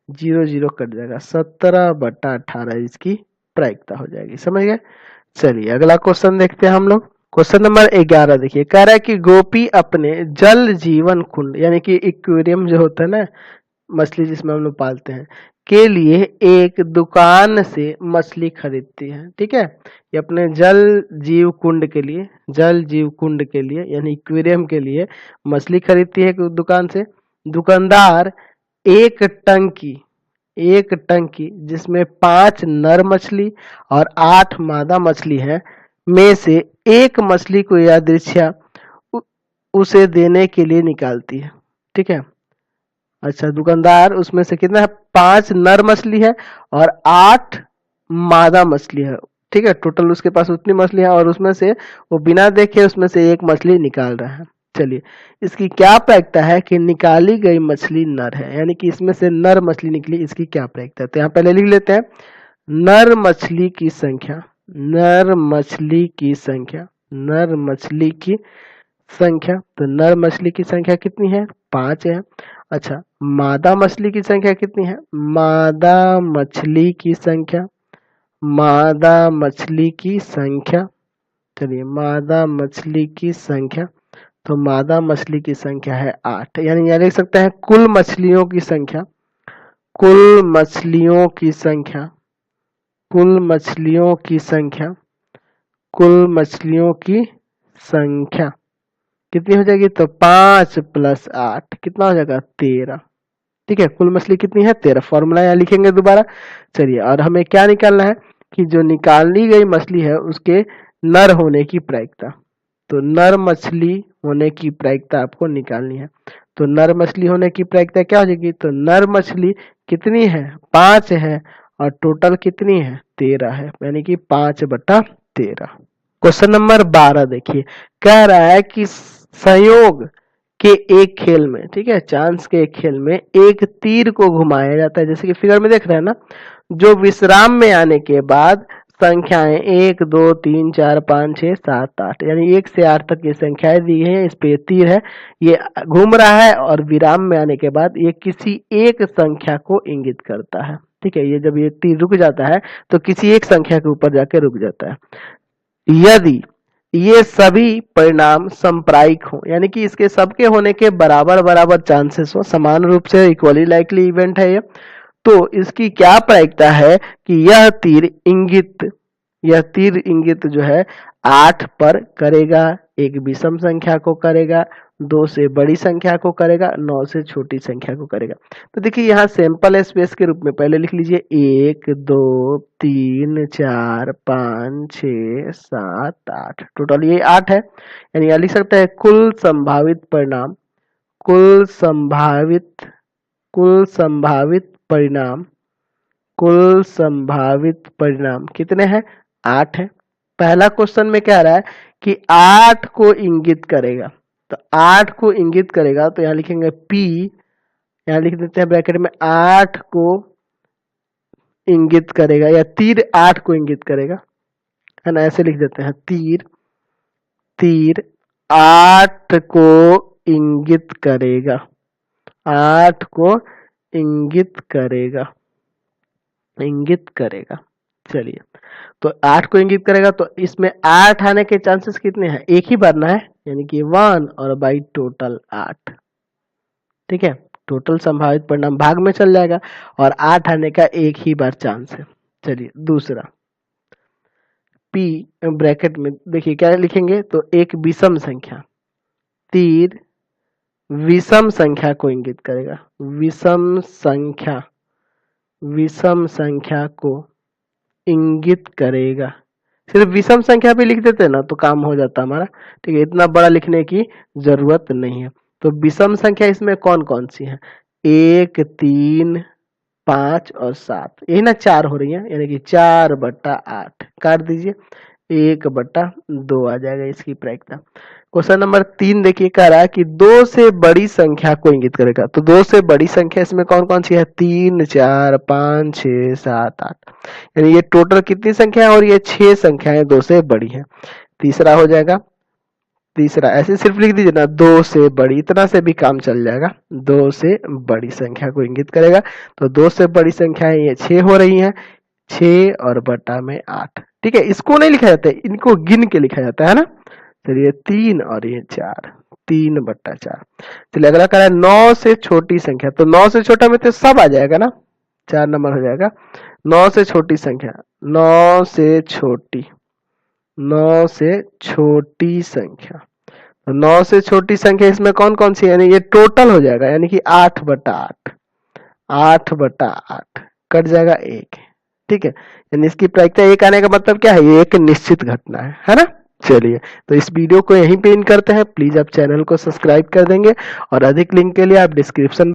S1: 0 0 कट जाएगा, 17/18 इसकी प्रायिकता हो जाएगी, समझ गए। चलिए अगला क्वेश्चन देखते हैं हम लोग। क्वेश्चन नंबर 11 देखिए, कह रहा है कि गोपी अपने जल जीवन कुंड, यानी कि एक्वेरियम जो होता है ना मछली जिसमें हम लोग पालते हैं, के लिए एक दुकान से मछली खरीदती है, ठीक है, ये अपने जल जीव कुंड के लिए, जल जीव कुंड के लिए यानी एक्वेरियम के लिए मछली खरीदती है दुकान से। दुकानदार एक टंकी जिसमें 5 नर मछली और 8 मादा मछली है में से एक मछली को यादृच्छा उसे देने के लिए निकालती है, ठीक है। अच्छा दुकानदार उसमें से कितना है 5 नर मछली है और 8 मादा मछली है, ठीक है, टोटल उसके पास उतनी मछली है और उसमें से वो बिना देखे उसमें से एक मछली निकाल रहा है। चलिए इसकी क्या प्रायिकता है कि निकाली गई मछली नर है, यानी कि इसमें से नर मछली निकली, इसकी क्या प्रायिकता है, तो यहाँ पहले लिख लेते हैं नर मछली की संख्या, नर मछली की संख्या, नर मछली की संख्या, तो नर मछली की संख्या कितनी है 5 है। अच्छा मादा मछली की संख्या कितनी है, मादा मछली की संख्या, मादा मछली की संख्या, चलिए मादा मछली की संख्या, तो मादा मछली की संख्या है 8, यानी यहाँ लिख सकते हैं कुल मछलियों की संख्या, कुल मछलियों की संख्या, कुल मछलियों की संख्या, कुल मछलियों की संख्या कितनी हो जाएगी? तो 5 + 8 कितना हो जाएगा? 13। ठीक है, कुल मछली कितनी है? 13। फॉर्मूला यहाँ लिखेंगे दोबारा। चलिए, और हमें क्या निकालना है कि जो निकाली गई मछली है उसके नर होने की प्रायिकता। तो नर मछली होने की प्रायिकता आपको निकालनी है। तो नर मछली होने की प्रायिकता क्या हो जाएगी? तो नर मछली कितनी है? 5 है, और टोटल कितनी है? 13 है, यानी कि 5/13। क्वेश्चन नंबर 12 देखिए, कह रहा है कि संयोग के एक खेल में, ठीक है, चांस के एक खेल में एक तीर को घुमाया जाता है, जैसे कि फिगर में देख रहे हैं ना, जो विश्राम में आने के बाद संख्याएं 1 2 3 4 5 6 7 8 यानी 1 से 8 तक ये संख्याएं दी है, इस पे तीर है, ये घूम रहा है और विराम में आने के बाद ये किसी एक संख्या को इंगित करता है। ठीक है, ये जब ये तीर रुक जाता है तो किसी एक संख्या के ऊपर जाके रुक जाता है। यदि ये सभी परिणाम संप्रायिक हो, यानी कि इसके सबके होने के बराबर बराबर चांसेस हो, समान रूप से इक्वली लाइकली इवेंट है ये, तो इसकी क्या प्रायिकता है कि यह तीर इंगित जो है 8 पर करेगा, एक विषम संख्या को करेगा, 2 से बड़ी संख्या को करेगा, 9 से छोटी संख्या को करेगा। तो देखिए यहाँ सैंपल स्पेस के रूप में पहले लिख लीजिए 1 2 3 4 5 6 7 8, टोटल ये 8 है, यानी यहाँ लिख सकते हैं कुल संभावित परिणाम, कुल संभावित परिणाम, कुल संभावित परिणाम कितने हैं? 8 है। पहला क्वेश्चन में कह रहा है कि 8 को इंगित करेगा, तो 8 को इंगित करेगा तो यहाँ लिखेंगे P, यहाँ लिख देते हैं ब्रैकेट में 8 को इंगित करेगा, या तीर 8 को इंगित करेगा, है ना, ऐसे लिख देते हैं, तीर 8 को इंगित करेगा, 8 को इंगित करेगा। चलिए, तो 8 को इंगित करेगा, तो इसमें 8 आने के चांसेस कितने हैं? एक ही बार ना है, यानी कि 1 और बाई टोटल 8। ठीक है, टोटल संभावित परिणाम भाग में चल जाएगा और 8 आने का एक ही बार चांस है। चलिए दूसरा, P ब्रैकेट में देखिए क्या लिखेंगे, तो एक विषम संख्या, तीर विषम संख्या को इंगित करेगा, विषम संख्या को इंगित करेगा। सिर्फ विषम संख्या पे लिख देते ना तो काम हो जाता हमारा। ठीक है, इतना बड़ा लिखने की जरूरत नहीं है। तो विषम संख्या इसमें कौन कौन सी है? 1 3 5 और 7, यही ना 4 हो रही है, यानी कि 4/8 काट दीजिए, 1/2 आ जाएगा इसकी प्रायिकता। क्वेश्चन नंबर 3 देखिए, कह रहा है कि 2 से बड़ी संख्या को इंगित करेगा। तो 2 से बड़ी संख्या इसमें कौन कौन सी है? 3 4 5 6 7 8, यानी ये टोटल कितनी संख्या है? और ये 6 संख्याएं 2 से बड़ी है। तीसरा हो जाएगा, तीसरा ऐसे सिर्फ लिख दीजिए ना, 2 से बड़ी, इतना से भी काम चल जाएगा, 2 से बड़ी संख्या को इंगित करेगा। तो 2 से बड़ी संख्याएं ये 6 हो रही हैं, 6 और बटा में 8। ठीक है, इसको नहीं लिखा जाता है, इनको गिन के लिखा जाता है ना। चलिए 3 और ये 4, 3/4। चलिए अगला कह रहा है 9 से छोटी संख्या, तो 9 से छोटा में तो सब आ जाएगा ना, 4 नंबर हो जाएगा। 9 से छोटी संख्या, 9 से छोटी संख्या, तो 9 से छोटी संख्या इसमें कौन कौन सी है? यानी ये टोटल हो जाएगा, यानी कि 8/8, 8/8 कट जाएगा 1। ठीक है, यानी इसकी प्रायिकता 1 आने का मतलब क्या है? ये एक निश्चित घटना है ना। चलिए, तो इस वीडियो को यहीं पे इन करते हैं। प्लीज आप चैनल को सब्सक्राइब कर देंगे और अधिक लिंक के लिए आप डिस्क्रिप्शन